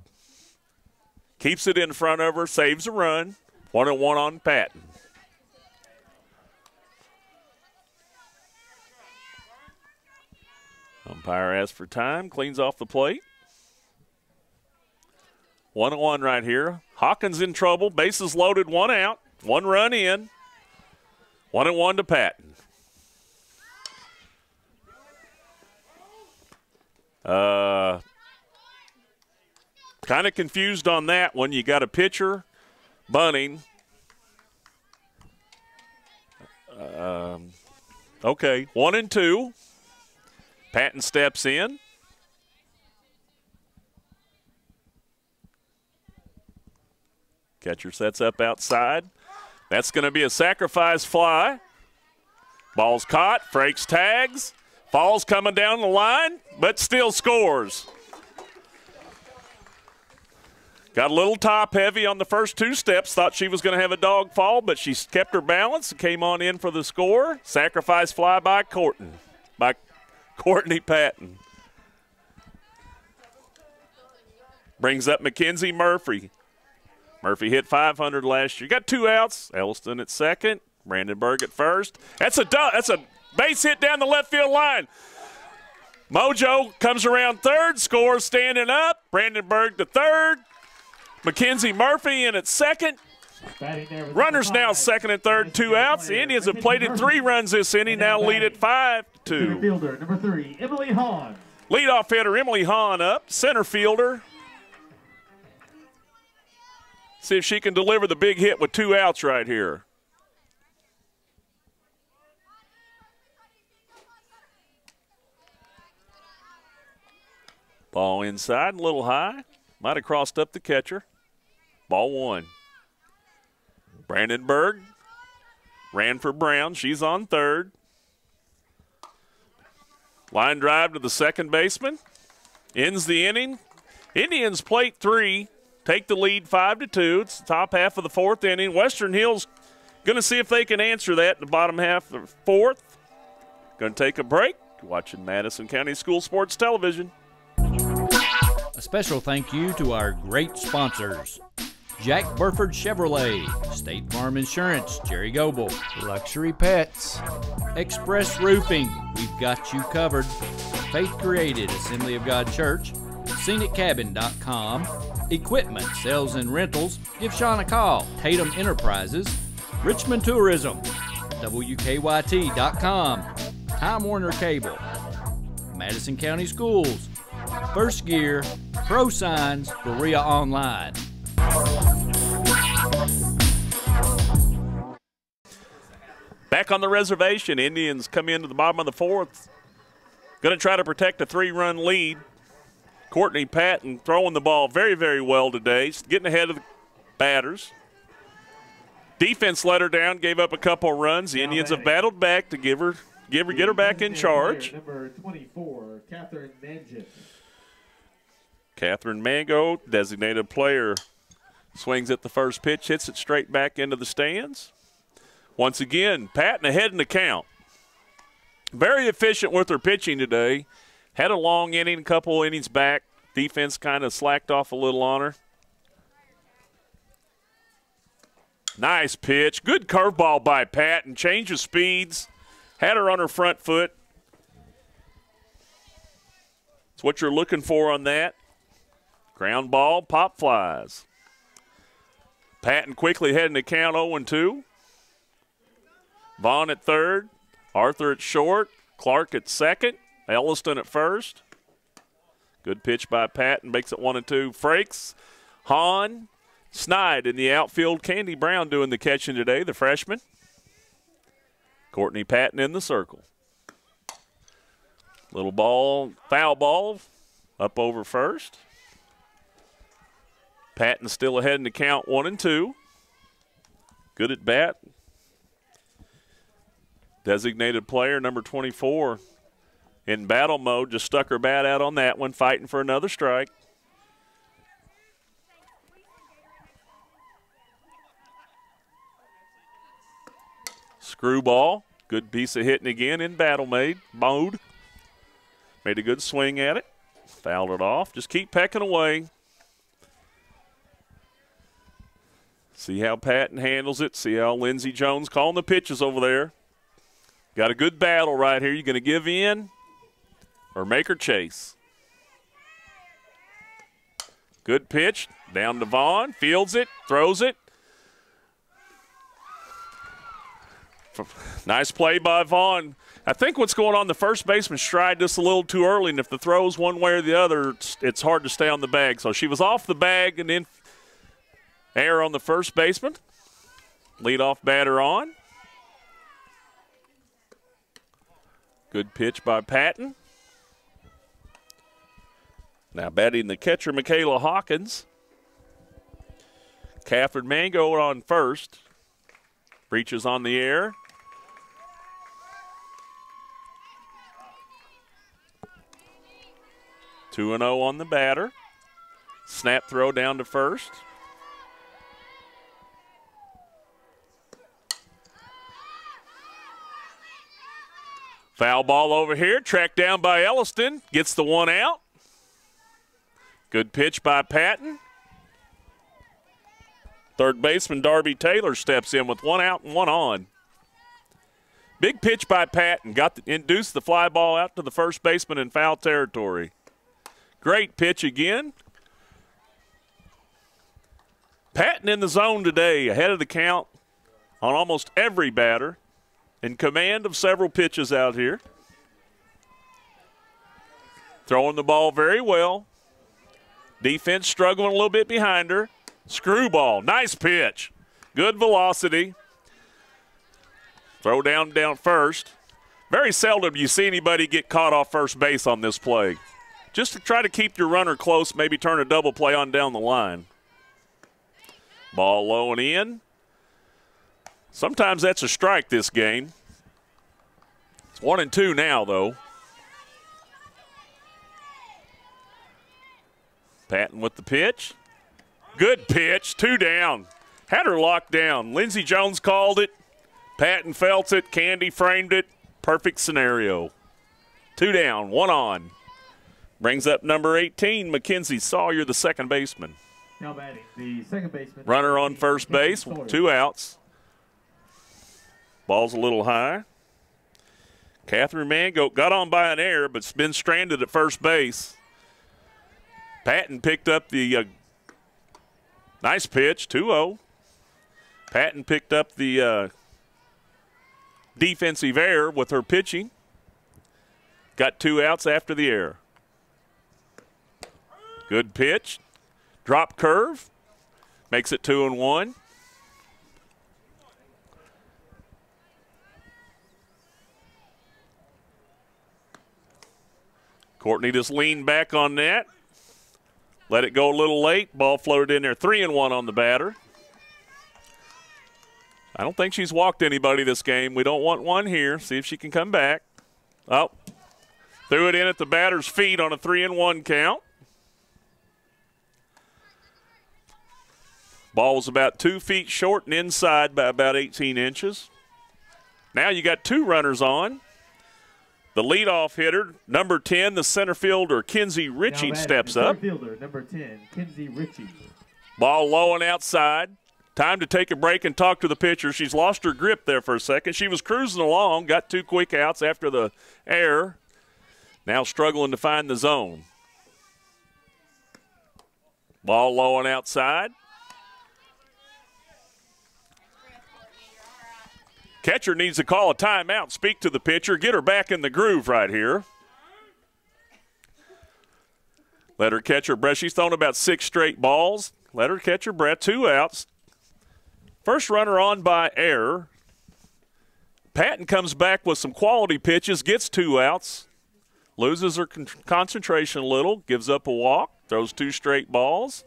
Keeps it in front of her, saves a run. 1-1 on Patton. Umpire asks for time, cleans off the plate. 1-1 right here. Hawkins in trouble. Bases loaded, 1 out. 1 run in. 1-1 to Patton. Kind of confused on that one. You got a pitcher bunting. Okay, 1-2. Patton steps in. Catcher sets up outside. That's going to be a sacrifice fly. Ball's caught. Frakes tags. Falls coming down the line, but still scores. Got a little top heavy on the first 2 steps. Thought she was going to have a dog fall, but she kept her balance and came on in for the score. Sacrifice fly by Courtney Patton. Brings up Mackenzie Murphy. Murphy hit .500 last year. Got 2 outs. Elliston at second. Brandenburg at first. That's a base hit down the left field line. Mojo comes around third. Scores standing up. Brandenburg to third. Mackenzie Murphy in at second. Runners now second and third, 2 outs. The Indians have plated 3 runs this inning. Now lead at 5-2. Fielder number 3, Emily Hahn. Leadoff hitter Emily Hahn up. Center fielder. See if she can deliver the big hit with 2 outs right here. Ball inside, a little high. Might have crossed up the catcher. Ball 1. Brandenburg ran for Brown. She's on third. Line drive to the second baseman. Ends the inning. Indians plate 3. Take the lead 5-2. It's the top half of the 4th inning. Western Hills going to see if they can answer that in the bottom half of the 4th. Going to take a break. Watching Madison County School Sports Television. A special thank you to our great sponsors: Jack Burford Chevrolet, State Farm Insurance, Jerry Goebel, Luxury Pets, Express Roofing, we've got you covered, Faith Created, Assembly of God Church, ScenicCabin.com, Equipment, Sales and Rentals, give Sean a call, Tatum Enterprises, Richmond Tourism, WKYT.com, Time Warner Cable, Madison County Schools, First Gear, Pro Signs, Berea Online. Back on the reservation, Indians come into the bottom of the 4th. Going to try to protect a 3-run lead. Courtney Patton throwing the ball very, very well today. Getting ahead of the batters. Defense let her down, gave up a couple runs. The Indians have battled back to get her back in charge. Number 24, Catherine Manget. Catherine Mango, designated player, swings at the first pitch, hits it straight back into the stands. Once again, Patton ahead in the count. Very efficient with her pitching today. Had a long inning, a couple innings back. Defense kind of slacked off a little on her. Nice pitch. Good curveball by Patton. Change of speeds. Had her on her front foot. That's what you're looking for on that. Ground ball, pop flies. Patton quickly heading to count 0-2. Vaughn at third. Arthur at short. Clark at second. Elliston at first. Good pitch by Patton. Makes it 1-2. Frakes, Hahn, Snide in the outfield. Candy Brown doing the catching today, the freshman. Courtney Patton in the circle. Little ball, foul ball, up over first. Patton still ahead in the count 1-2. Good at bat. Designated player number 24 in battle mode. Just stuck her bat out on that one, fighting for another strike. Screwball. Good piece of hitting again in battle mode. Made a good swing at it. Fouled it off. Just keep pecking away. See how Patton handles it. See how Lindsey Jones calling the pitches over there. Got a good battle right here. You going to give in or make her chase? Good pitch. Down to Vaughn. Fields it. Throws it. Nice play by Vaughn. I think what's going on, the first baseman stride just a little too early, and if the throw's one way or the other, it's hard to stay on the bag. So she was off the bag and then error on the first baseman. Leadoff batter on. Good pitch by Patton. Now batting the catcher, Michaela Hawkins. Catherine Mango on first. Reaches on the air. Two 2-0 on the batter. Snap throw down to first. Foul ball over here. Tracked down by Elliston. Gets the one out. Good pitch by Patton. Third baseman Darby Taylor steps in with one out and one on. Big pitch by Patton. Induced the fly ball out to the first baseman in foul territory. Great pitch again. Patton in the zone today, ahead of the count on almost every batter. In command of several pitches out here. Throwing the ball very well. Defense struggling a little bit behind her. Screwball, nice pitch. Good velocity. Throw down first. Very seldom you see anybody get caught off first base on this play. Just to try to keep your runner close, maybe turn a double play on down the line. Ball low and in. Sometimes that's a strike this game. It's 1-2 now, though. Patton with the pitch. Good pitch, 2 down. Had her locked down. Lindsey Jones called it. Patton felt it. Candy framed it. Perfect scenario. 2 down, 1 on. Brings up number 18, Mackenzie Sawyer, the second baseman. Now batting the second baseman. Runner on first base, 2 outs. Ball's a little high. Catherine Mango got on by an error, but's been stranded at first base. Patton picked up the nice pitch, 2-0. Patton picked up the defensive error with her pitching. Got 2 outs after the error. Good pitch. Drop curve. Makes it 2-1. Courtney just leaned back on that. Let it go a little late. Ball floated in there. 3-1 on the batter. I don't think she's walked anybody this game. We don't want one here. See if she can come back. Oh, threw it in at the batter's feet on a 3-1 count. Ball was about 2 feet short and inside by about 18 inches. Now you got 2 runners on. The leadoff hitter, number 10, the center fielder, Kinsey Ritchie, steps up. Center fielder, number 10, Kinsey Ritchie. Ball low and outside. Time to take a break and talk to the pitcher. She's lost her grip there for a second. She was cruising along, got 2 quick outs after the error. Now struggling to find the zone. Ball low and outside. Catcher needs to call a timeout, speak to the pitcher, get her back in the groove right here. Let her catch her breath. She's thrown about 6 straight balls. Let her catch her breath. 2 outs. First runner on by error. Patton comes back with some quality pitches, gets 2 outs, loses her concentration a little, gives up a walk, throws 2 straight balls.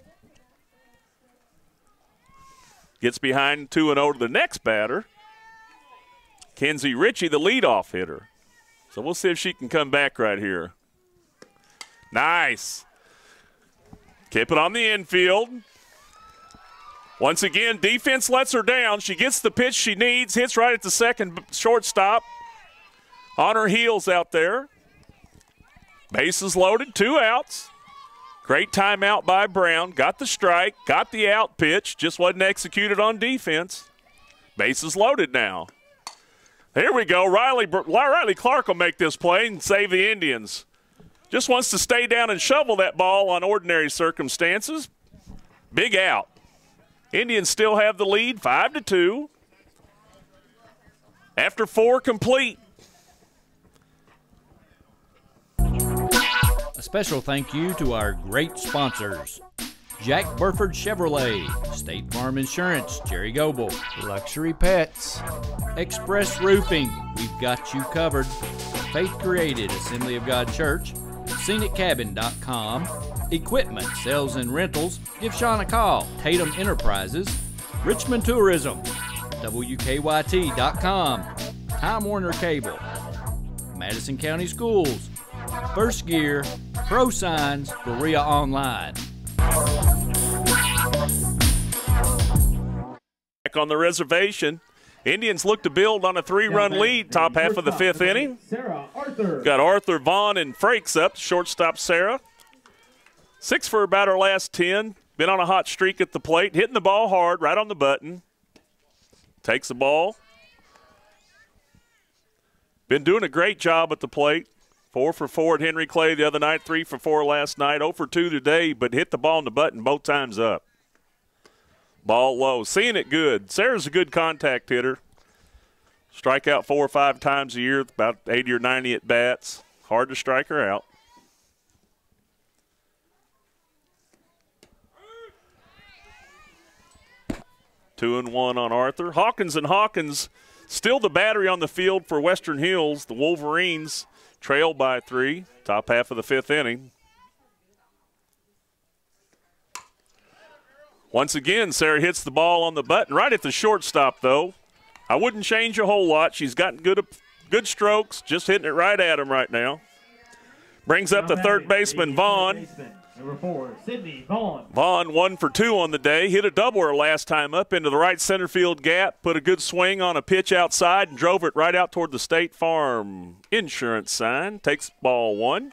Gets behind 2-0 to the next batter. Kinsey Ritchie, the leadoff hitter. So we'll see if she can come back right here. Nice. Keep it on the infield. Once again, defense lets her down. She gets the pitch she needs, hits right at the second shortstop. On her heels out there. Bases loaded, 2 outs. Great timeout by Brown. Got the strike, got the out pitch, just wasn't executed on defense. Bases loaded now. Here we go. Riley Clark will make this play and save the Indians. Just wants to stay down and shovel that ball on ordinary circumstances. Big out. Indians still have the lead, 5-2. After 4 complete. A special thank you to our great sponsors: Jack Burford Chevrolet, State Farm Insurance, Jerry Goebel, Luxury Pets, Express Roofing, we've got you covered, Faith Created, Assembly of God Church, ScenicCabin.com, Equipment, Sales and Rentals, give Sean a call, Tatum Enterprises, Richmond Tourism, WKYT.com, Time Warner Cable, Madison County Schools, First Gear, Pro Signs, Berea Online. Back on the reservation. Indians look to build on a 3-run lead top half of the 5th inning. Got Arthur, Vaughn, and Frakes up. Shortstop Sarah. 6 for about her last 10. Been on a hot streak at the plate. Hitting the ball hard, right on the button. Takes the ball. Been doing a great job at the plate. 4 for 4 at Henry Clay the other night. 3 for 4 last night. 0 for 2 today, but hit the ball on the button both times up. Ball low. Seeing it good. Sarah's a good contact hitter. Strike out 4 or 5 times a year, about 80 or 90 at bats. Hard to strike her out. Two and one on Arthur. Hawkins and Hawkins still the battery on the field for Western Hills. The Wolverines trail by 3. Top half of the 5th inning. Once again, Sarah hits the ball on the button right at the shortstop, though. I wouldn't change a whole lot. She's gotten good strokes, just hitting it right at him right now. Brings up the third baseman, Vaughn. Number 4, Sydney Vaughn. Vaughn 1 for 2 on the day. Hit a doubler last time up into the right center field gap. Put a good swing on a pitch outside and drove it right out toward the State Farm insurance sign. Takes ball 1.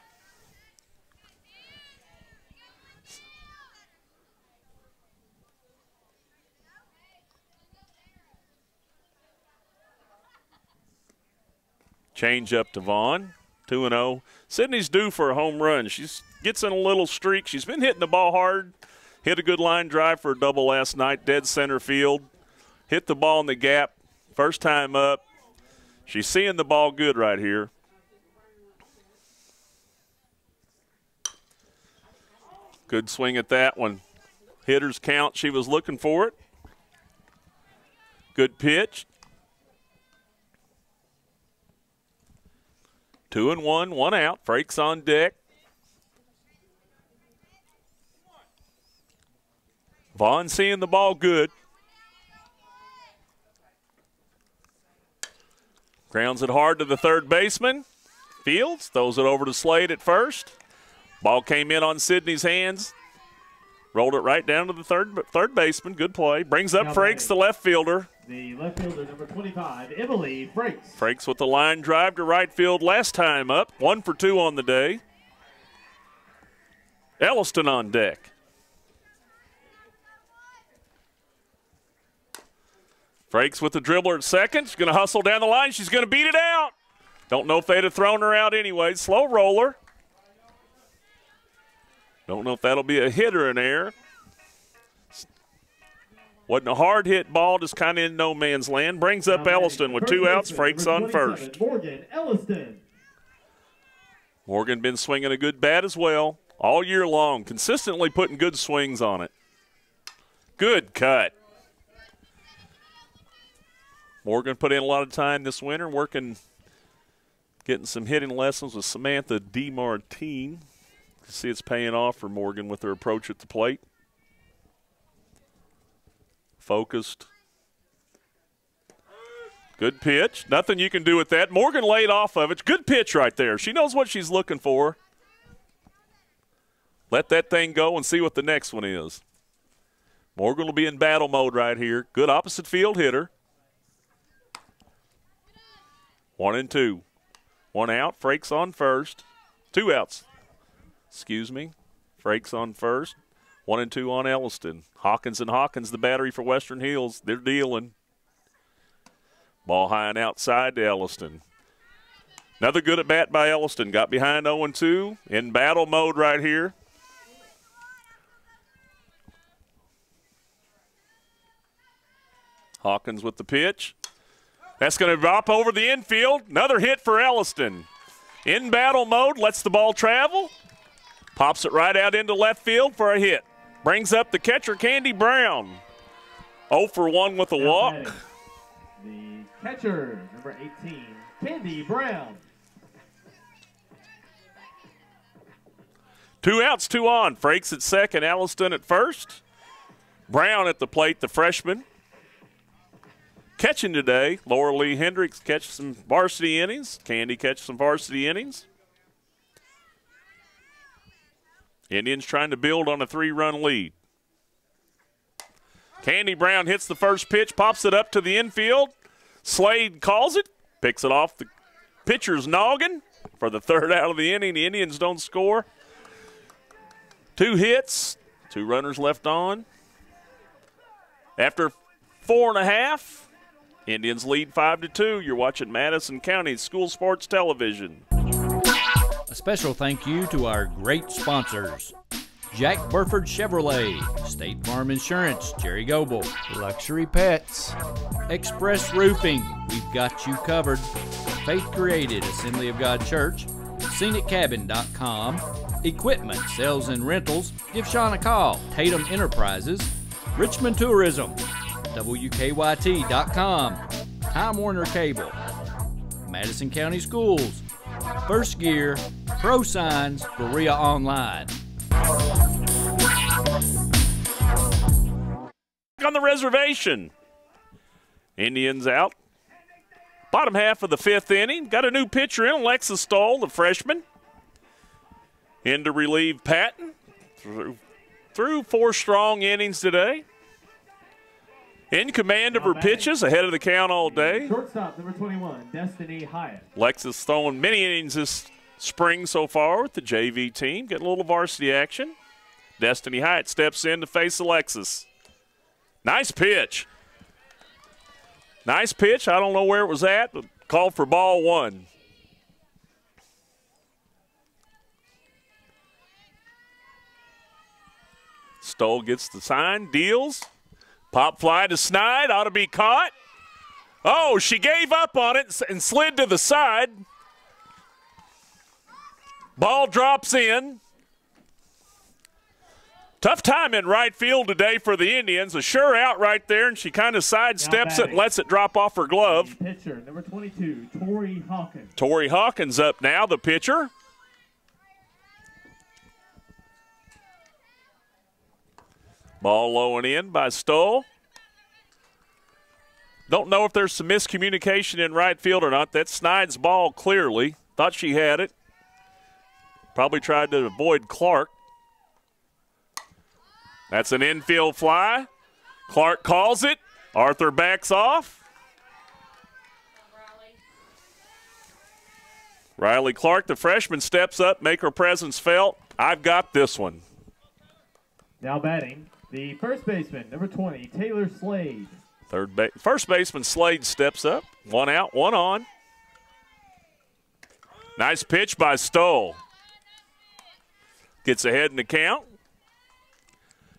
Change up to Vaughn, 2-0. Sydney's due for a home run. She gets in a little streak. She's been hitting the ball hard. Hit a good line drive for a double last night, dead center field. Hit the ball in the gap, first time up. She's seeing the ball good right here. Good swing at that one. Hitters count, she was looking for it. Good pitch. 2 and 1, 1 out. Frakes on deck. Vaughn seeing the ball good. Grounds it hard to the third baseman. Fields throws it over to Slade at first. Ball came in on Sidney's hands. Rolled it right down to the third baseman. Good play. Brings up Frakes, the left fielder. The left fielder, number 25, Emily Frakes. Frakes with the line drive to right field last time up. 1 for 2 on the day. Elliston on deck. Frakes with the dribbler at second. She's going to hustle down the line. She's going to beat it out. Don't know if they'd have thrown her out anyway. Slow roller. Don't know if that'll be a hit or an error. Wasn't a hard hit ball, just kind of in no man's land. Brings up Elliston with 2 outs. Frakes on first. Morgan Elliston. Morgan been swinging a good bat as well all year long, consistently putting good swings on it. Good cut. Morgan put in a lot of time this winter working, getting some hitting lessons with Samantha DeMartine. See it's paying off for Morgan with her approach at the plate. Focused. Good pitch. Nothing you can do with that. Morgan laid off of it. Good pitch right there. She knows what she's looking for. Let that thing go and see what the next one is. Morgan will be in battle mode right here. Good opposite field hitter. 1-2. 1 out. Frakes on first. 2 outs. Excuse me. Frakes on first. 1-2 on Elliston. Hawkins and Hawkins, the battery for Western Hills. They're dealing. Ball high and outside to Elliston. Another good at bat by Elliston. Got behind 0-2. In battle mode right here. Hawkins with the pitch. That's going to drop over the infield. Another hit for Elliston. In battle mode, lets the ball travel. Pops it right out into left field for a hit. Brings up the catcher, Candy Brown. 0 for 1 with a walk. The catcher, number 18, Candy Brown. 2 outs, 2 on. Frakes at second, Elliston at first. Brown at the plate, the freshman. Catching today, Laura Lee Hendricks catches some varsity innings. Candy catches some varsity innings. Indians trying to build on a 3-run lead. Candy Brown hits the first pitch, pops it up to the infield. Slade calls it, picks it off the pitcher's noggin for the 3rd out of the inning. The Indians don't score. 2 hits, 2 runners left on. After 4.5, Indians lead 5-2. You're watching Madison County School Sports Television. A special thank you to our great sponsors: Jack Burford Chevrolet, State Farm Insurance, Jerry Goebel, Luxury Pets, Express Roofing, we've got you covered, Faith Created, Assembly of God Church, ScenicCabin.com, Equipment, Sales and Rentals, give Sean a call, Tatum Enterprises, Richmond Tourism, WKYT.com, Time Warner Cable, Madison County Schools, First Gear, Pro Signs, Berea Online. On the reservation. Indians out. Bottom half of the 5th inning. Got a new pitcher in, Alexis Stoll, the freshman. In to relieve Patton. Through 4 strong innings today. In command of her pitches, ahead of the count all day. Shortstop, number 21, Destiny Hyatt. Alexis throwing many innings this spring so far with the JV team. Getting a little varsity action. Destiny Hyatt steps in to face Alexis. Nice pitch. Nice pitch. I don't know where it was at, but called for ball 1. Stoll gets the sign, deals. Pop fly to Snide, ought to be caught. Oh, she gave up on it and slid to the side. Ball drops in. Tough time in right field today for the Indians. A sure out right there, and she kind of sidesteps it and lets it drop off her glove. Pitcher, number 22, Tori Hawkins. Tori Hawkins up now, the pitcher. Ball low and in by Stoll. Don't know if there's some miscommunication in right field or not. That's Snide's ball clearly. Thought she had it. Probably tried to avoid Clark. That's an infield fly. Clark calls it. Arthur backs off. Riley Clark, the freshman, steps up, make her presence felt. I've got this one. Now batting, the first baseman, number 20, Taylor Slade. First baseman Slade steps up. One out, one on. Nice pitch by Stoll. Gets ahead in the count.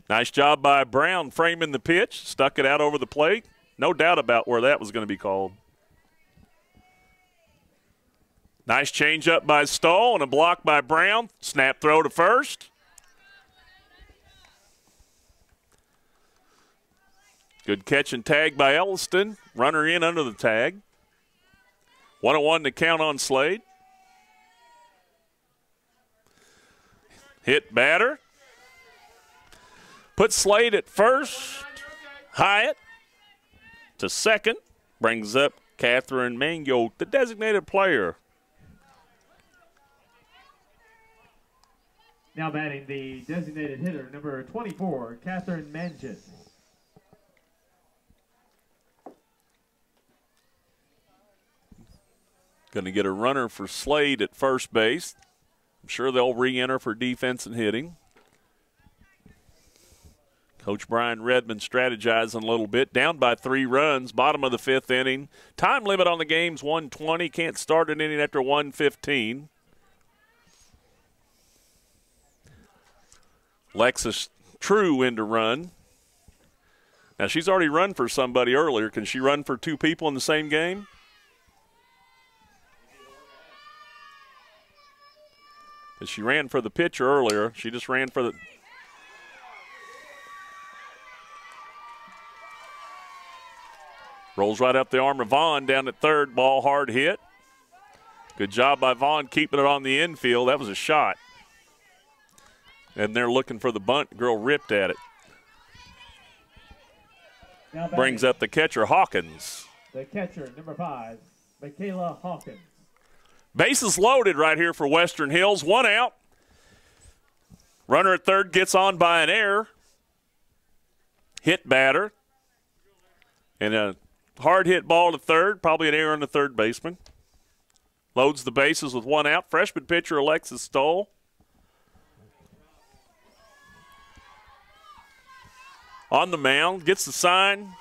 Nice job by Brown framing the pitch. Stuck it out over the plate. No doubt about where that was going to be called. Nice change up by Stoll and a block by Brown. Snap throw to first. Good catch and tag by Elliston. Runner in under the tag. 1-1 to count on Slade. Hit batter. Put Slade at first. Hyatt to second. Brings up Catherine Mango, the designated player. Now batting the designated hitter, number 24, Catherine Manchis. Going to get a runner for Slade at first base. I'm sure they'll re-enter for defense and hitting. Coach Brian Redmond strategizing a little bit. Down by 3 runs, bottom of the 5th inning. Time limit on the game's 1:20. Can't start an inning after 1:15. Lexus True in to run. Now, she's already run for somebody earlier. Can she run for 2 people in the same game? Because she ran for the pitcher earlier. She just ran for the – rolls right up the arm of Vaughn down at third. Ball hard hit. Good job by Vaughn keeping it on the infield. That was a shot. And they're looking for the bunt. Girl ripped at it. Brings up the catcher, Hawkins. The catcher, number 5, Michaela Hawkins. Bases loaded right here for Western Hills. 1 out. Runner at third gets on by an error. Hit batter. And a hard hit ball to third. Probably an error on the third baseman. Loads the bases with 1 out. Freshman pitcher Alexis Stoll. On the mound. Gets the sign.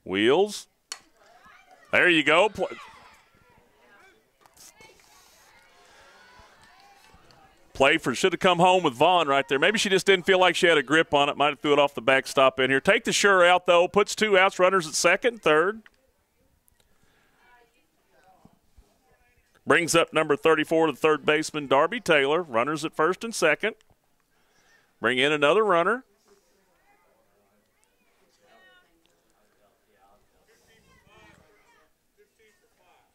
Wheels. There you go. Play for should have come home with Vaughn right there. Maybe she just didn't feel like she had a grip on it. Might have threw it off the backstop in here. Take the sure out, though. Puts 2 outs. Runners at second, third. Brings up number 34, the third baseman, Darby Taylor. Runners at first and second. Bring in another runner.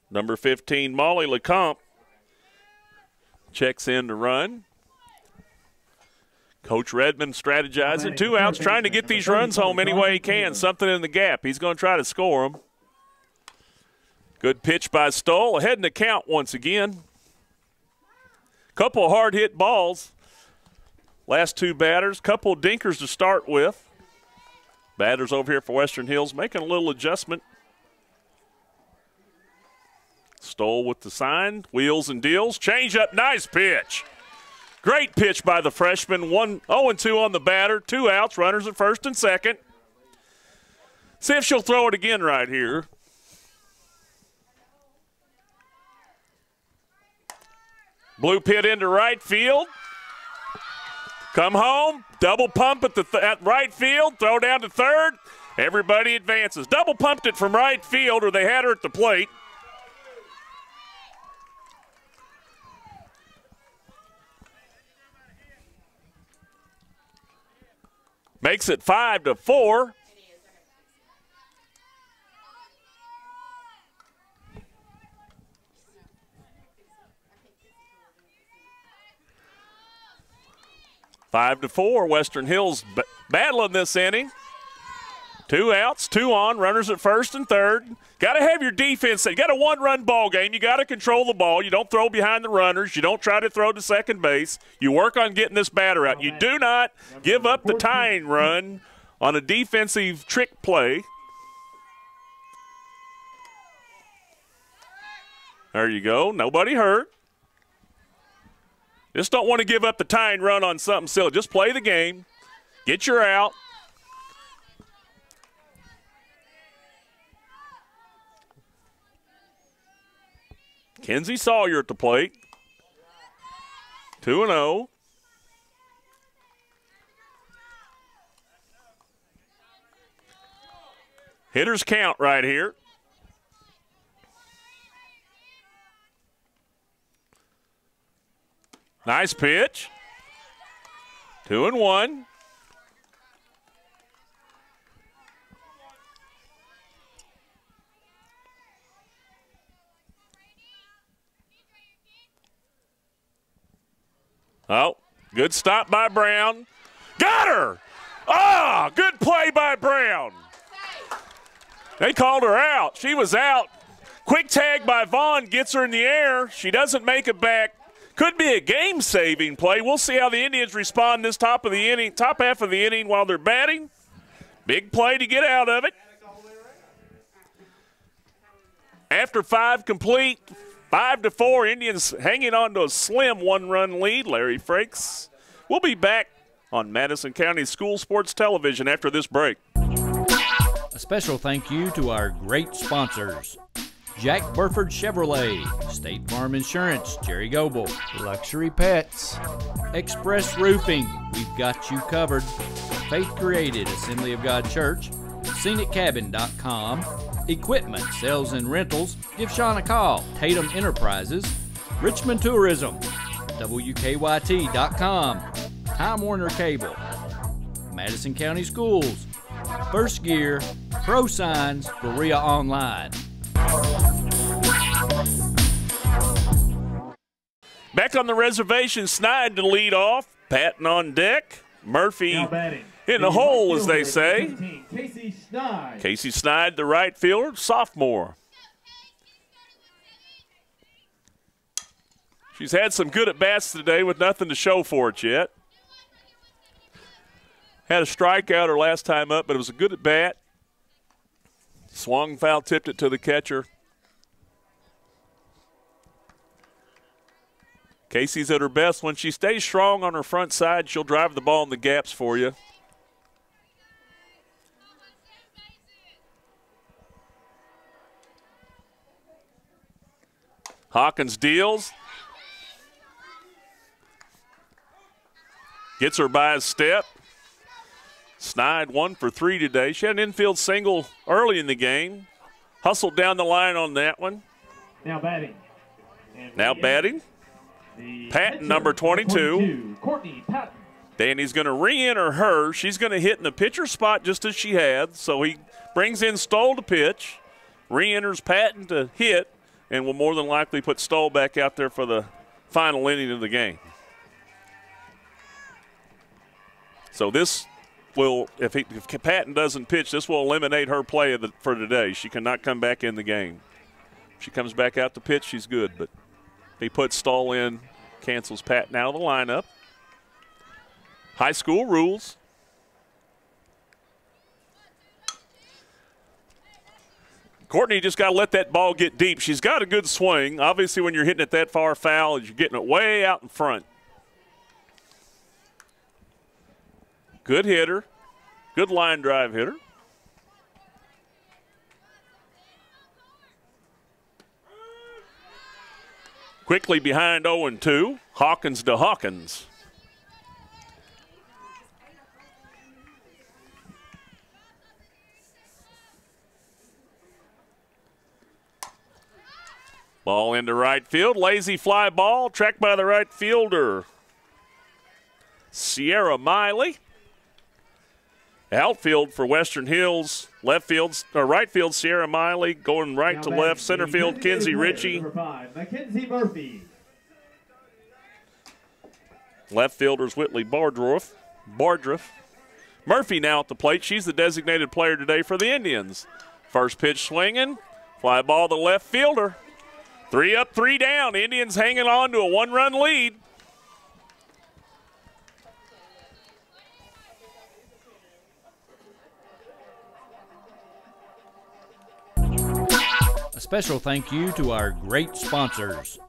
Number 15, Molly Lecomte, checks in to run. Coach Redmond strategizing. 2 outs, trying to get these runs home any way he can. Something in the gap. He's going to try to score them. Good pitch by Stoll. Ahead in the count once again. Couple of hard-hit balls. Last 2 batters. Couple of dinkers to start with. Batters over here for Western Hills making a little adjustment. Stoll with the sign, wheels and deals. Change up, nice pitch. Great pitch by the freshman. 0-2 on the batter. 2 outs, runners at first and second. See if she'll throw it again right here. Blue pit into right field. Come home, double pump at right field, throw down to third. Everybody advances. Double pumped it from right field, or they had her at the plate. Makes it 5-4. Five to 4. Western Hills battling this inning. 2 outs, 2 on, runners at first and third. Got to have your defense. You got a 1-run ball game. You got to control the ball. You don't throw behind the runners. You don't try to throw to second base. You work on getting this batter out. You do not give up the tying run on a defensive trick play. There you go. Nobody hurt. Just don't want to give up the tying run on something silly. Just play the game. Get your out. Kenzie Sawyer at the plate. 2-0. Hitters count right here. Nice pitch. 2-1. Oh, good stop by Brown. Got her! Ah, good play by Brown. They called her out. She was out. Quick tag by Vaughn gets her in the air. She doesn't make it back. Could be a game-saving play. We'll see how the Indians respond this top half of the inning while they're batting. Big play to get out of it. After 5 complete, 5-4, Indians hanging on to a slim 1-run lead. Larry Frakes. We'll be back on Madison County School Sports Television after this break. A special thank you to our great sponsors: Jack Burford Chevrolet, State Farm Insurance, Jerry Goebel, Luxury Pets, Express Roofing, we've got you covered, Faith Created, Assembly of God Church, ScenicCabin.com, Equipment, Sales and Rentals, give Sean a call, Tatum Enterprises, Richmond Tourism, WKYT.com, Time Warner Cable, Madison County Schools, First Gear, Pro Signs, Berea Online. Back on the reservation, Snide to lead off. Patton on deck. Murphy in the hole, as they say. Casey Snide, the right fielder, sophomore. She's had some good at-bats today with nothing to show for it yet. Had a strikeout her last time up, but it was a good at-bat. Swung foul, tipped it to the catcher. Casey's at her best. When she stays strong on her front side, she'll drive the ball in the gaps for you. Hawkins deals. Gets her by a step. Snide 1 for 3 today. She had an infield single early in the game. Hustled down the line on that one. Now batting. Patton, number 22. Courtney Patton. Danny's going to re-enter her. She's going to hit in the pitcher spot just as she had. So he brings in Stoll to pitch, re-enters Patton to hit, and will more than likely put Stoll back out there for the final inning of the game. So this will, if Patton doesn't pitch, this will eliminate her play for today. She cannot come back in the game. If she comes back out to pitch, she's good. But if he puts Stoll in, cancels Patton out of the lineup. High school rules. Courtney just got to let that ball get deep. She's got a good swing. Obviously, when you're hitting it that far foul, you're getting it way out in front. Good hitter. Good line drive hitter. Quickly behind 0-2. Hawkins to Hawkins. Ball into right field. Lazy fly ball. Tracked by the right fielder, Sierra Miley. Outfield for Western Hills. Right field, Sierra Miley. Going right to left. Center field, Kenzie Ritchie. Mackenzie Murphy. Left fielders, Whitley Bardruff. Murphy now at the plate. She's the designated player today for the Indians. First pitch swinging. Fly ball to the left fielder. 3 up, 3 down. Indians hanging on to a 1-run lead. A special thank you to our great sponsors: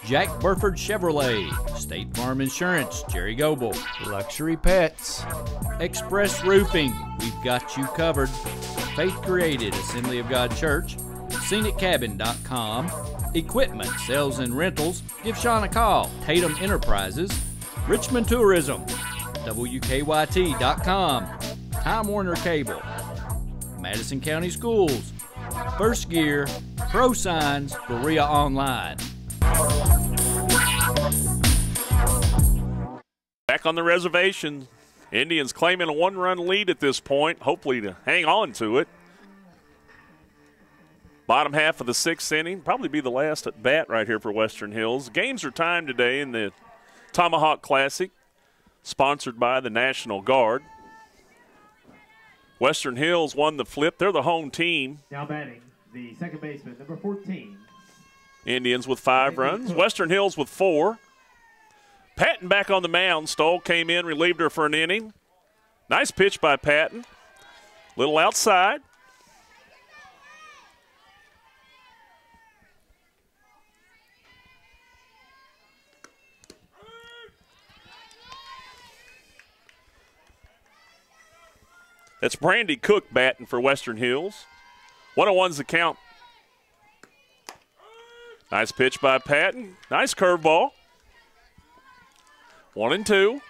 Jack Burford Chevrolet, State Farm Insurance, Jerry Goebel, Luxury Pets, Express Roofing, we've got you covered, Faith Created, Assembly of God Church, ScenicCabin.com, Equipment, Sales and Rentals, give Sean a call, Tatum Enterprises, Richmond Tourism, WKYT.com, Time Warner Cable, Madison County Schools, First Gear, Pro Signs, Berea Online. Back on the reservation. Indians claiming a 1-run lead at this point, hopefully to hang on to it. Bottom half of the 6th inning, probably be the last at bat right here for Western Hills. Games are timed today in the Tomahawk Classic, sponsored by the National Guard. Western Hills won the flip. They're the home team. Now batting, the second baseman, number 14. Indians with 5 runs. Western Hills with 4. Patton back on the mound. Stoll came in, relieved her for an inning. Nice pitch by Patton. Little outside. That's Brandy Cook batting for Western Hills. 1-1's the count. Nice pitch by Patton. Nice curveball. 1-2.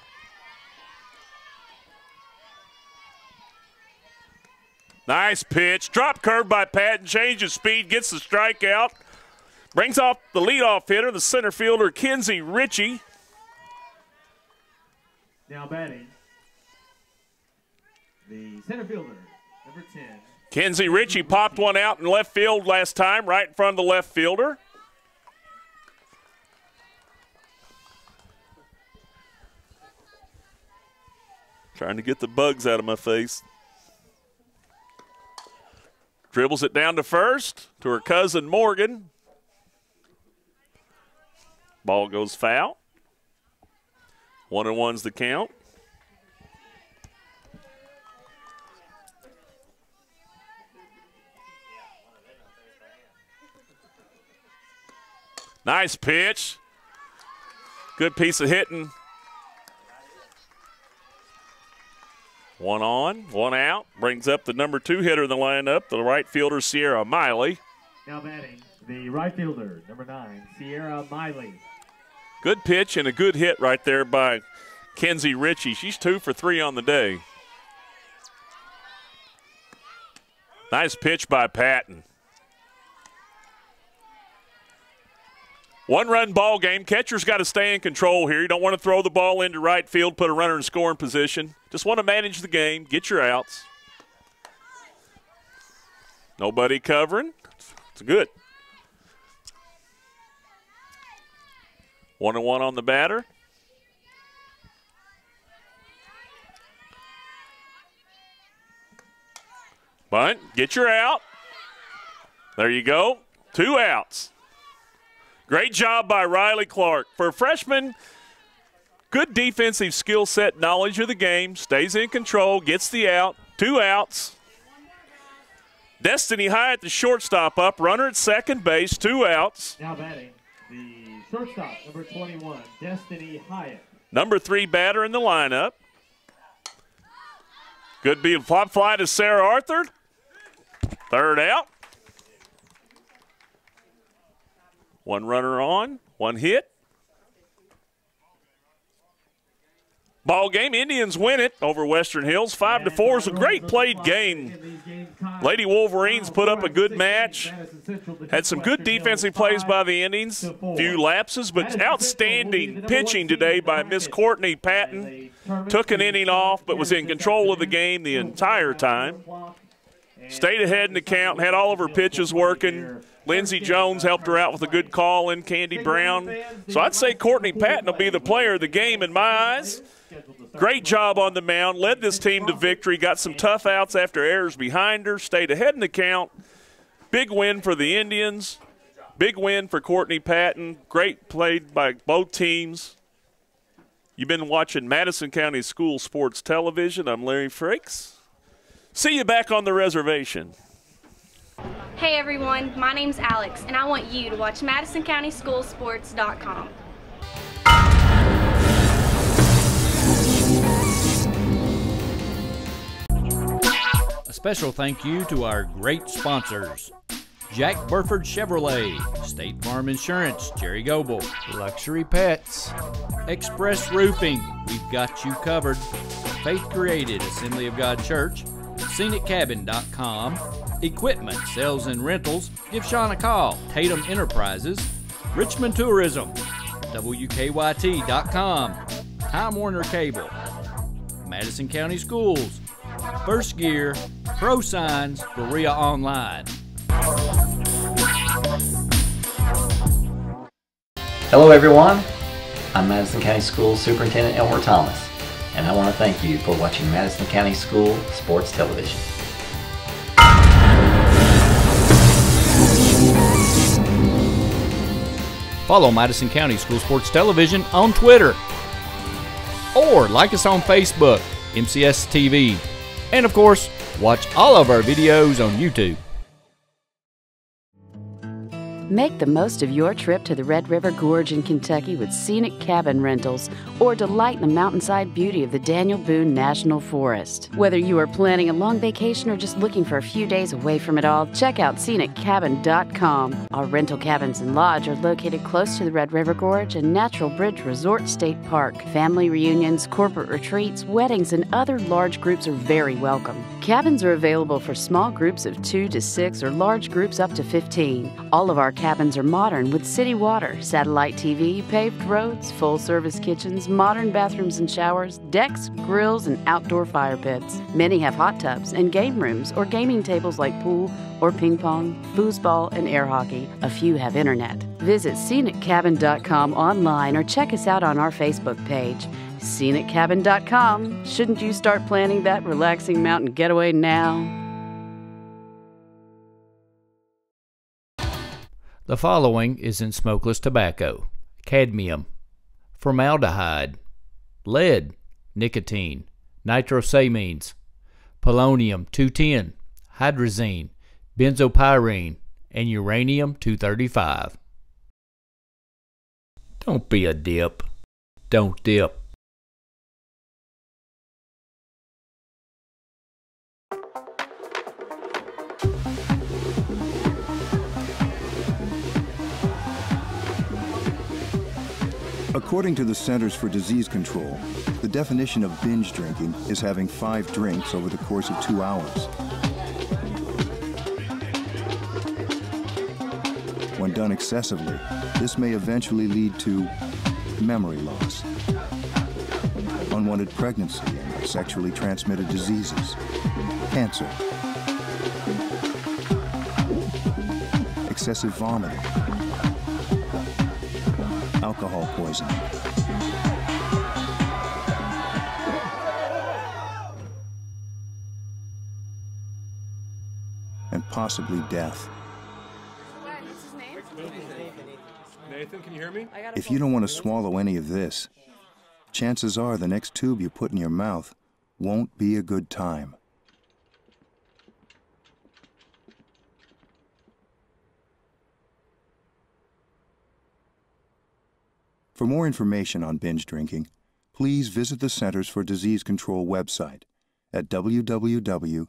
Nice pitch. Drop curve by Patton. Changes speed. Gets the strikeout. Brings off the leadoff hitter, the center fielder, Kenzie Ritchie. Now batting, the center fielder, number 10. Kenzie Ritchie popped one out in left field last time, right in front of the left fielder. Trying to get the bugs out of my face. Dribbles it down to first to her cousin Morgan. Ball goes foul. 1-1's the count. Nice pitch. Good piece of hitting. 1 on, 1 out. Brings up the number 2 hitter in the lineup, the right fielder, Sierra Miley. Now batting, the right fielder, number 9, Sierra Miley. Good pitch and a good hit right there by Kenzie Ritchie. She's 2 for 3 on the day. Nice pitch by Patton. 1-run ball game. Catcher's got to stay in control here. You don't want to throw the ball into right field, put a runner in scoring position. Just want to manage the game, get your outs. Nobody covering. It's good. 1-1 on the batter. Bunt, get your out. There you go. 2 outs. Great job by Riley Clark. For a freshman, good defensive skill set, knowledge of the game, stays in control, gets the out. 2 outs. Destiny Hyatt, the shortstop, up. Runner at second base, 2 outs. Now batting, the shortstop, number 21, Destiny Hyatt. Number 3 batter in the lineup. Good beat. Flop fly to Sarah Arthur. 3rd out. 1 runner on, 1 hit. Ball game. Indians win it over Western Hills. 5-4 is a great played game. Lady Wolverines put up a good match. Had some good defensive plays by the Indians. Few lapses, but outstanding pitching today by Miss Courtney Patton. Took an inning off, but was in control of the game the entire time. Stayed ahead in the count, had all of her pitches working. Lindsey Jones helped her out with a good call in, Candy Brown. So I'd say Courtney Patton will be the player of the game in my eyes. Great job on the mound, led this team to victory, got some tough outs after errors behind her, stayed ahead in the count. Big win for the Indians. Big win for Courtney Patton. Great played by both teams. You've been watching Madison County School Sports Television. I'm Larry Frakes. See you back on the reservation. Hey everyone, my name's Alex, and I want you to watch MadisonCountySchoolSports.com. A special thank you to our great sponsors: Jack Burford Chevrolet, State Farm Insurance, Jerry Goebel, Luxury Pets, Express Roofing, we've got you covered, Faith Created, Assembly of God Church, ScenicCabin.com, Equipment, Sales and Rentals, give Sean a call, Tatum Enterprises, Richmond Tourism, WKYT.com, Time Warner Cable, Madison County Schools, First Gear, Pro Signs, Berea Online. Hello everyone, I'm Madison County Schools Superintendent Elmer Thomas, and I want to thank you for watching Madison County School Sports Television. Follow Madison County School Sports Television on Twitter, or like us on Facebook, MCS TV, and of course, watch all of our videos on YouTube. Make the most of your trip to the Red River Gorge in Kentucky with Scenic Cabin Rentals, or delight in the mountainside beauty of the Daniel Boone National Forest. Whether you are planning a long vacation or just looking for a few days away from it all, check out ScenicCabin.com. Our rental cabins and lodge are located close to the Red River Gorge and Natural Bridge Resort State Park. Family reunions, corporate retreats, weddings, and other large groups are very welcome. Cabins are available for small groups of 2 to 6 or large groups up to 15. All of our cabins are modern with city water, satellite TV, paved roads, full-service kitchens, modern bathrooms and showers, decks, grills, and outdoor fire pits. Many have hot tubs and game rooms or gaming tables like pool or ping pong, foosball, and air hockey. A few have internet. Visit ScenicCabin.com online or check us out on our Facebook page. ScenicCabin.com. Shouldn't you start planning that relaxing mountain getaway now? The following is in smokeless tobacco: cadmium, formaldehyde, lead, nicotine, nitrosamines, polonium-210, hydrazine, benzopyrene, and uranium-235. Don't be a dip. Don't dip. According to the Centers for Disease Control, the definition of binge drinking is having 5 drinks over the course of 2 hours. When done excessively, this may eventually lead to memory loss, unwanted pregnancy, and sexually transmitted diseases, cancer, excessive vomiting, alcohol poisoning, and possibly death. Nathan, can you hear me? If you don't want to swallow any of this, chances are the next tube you put in your mouth won't be a good time. For more information on binge drinking, please visit the Centers for Disease Control website at www.cdc.gov.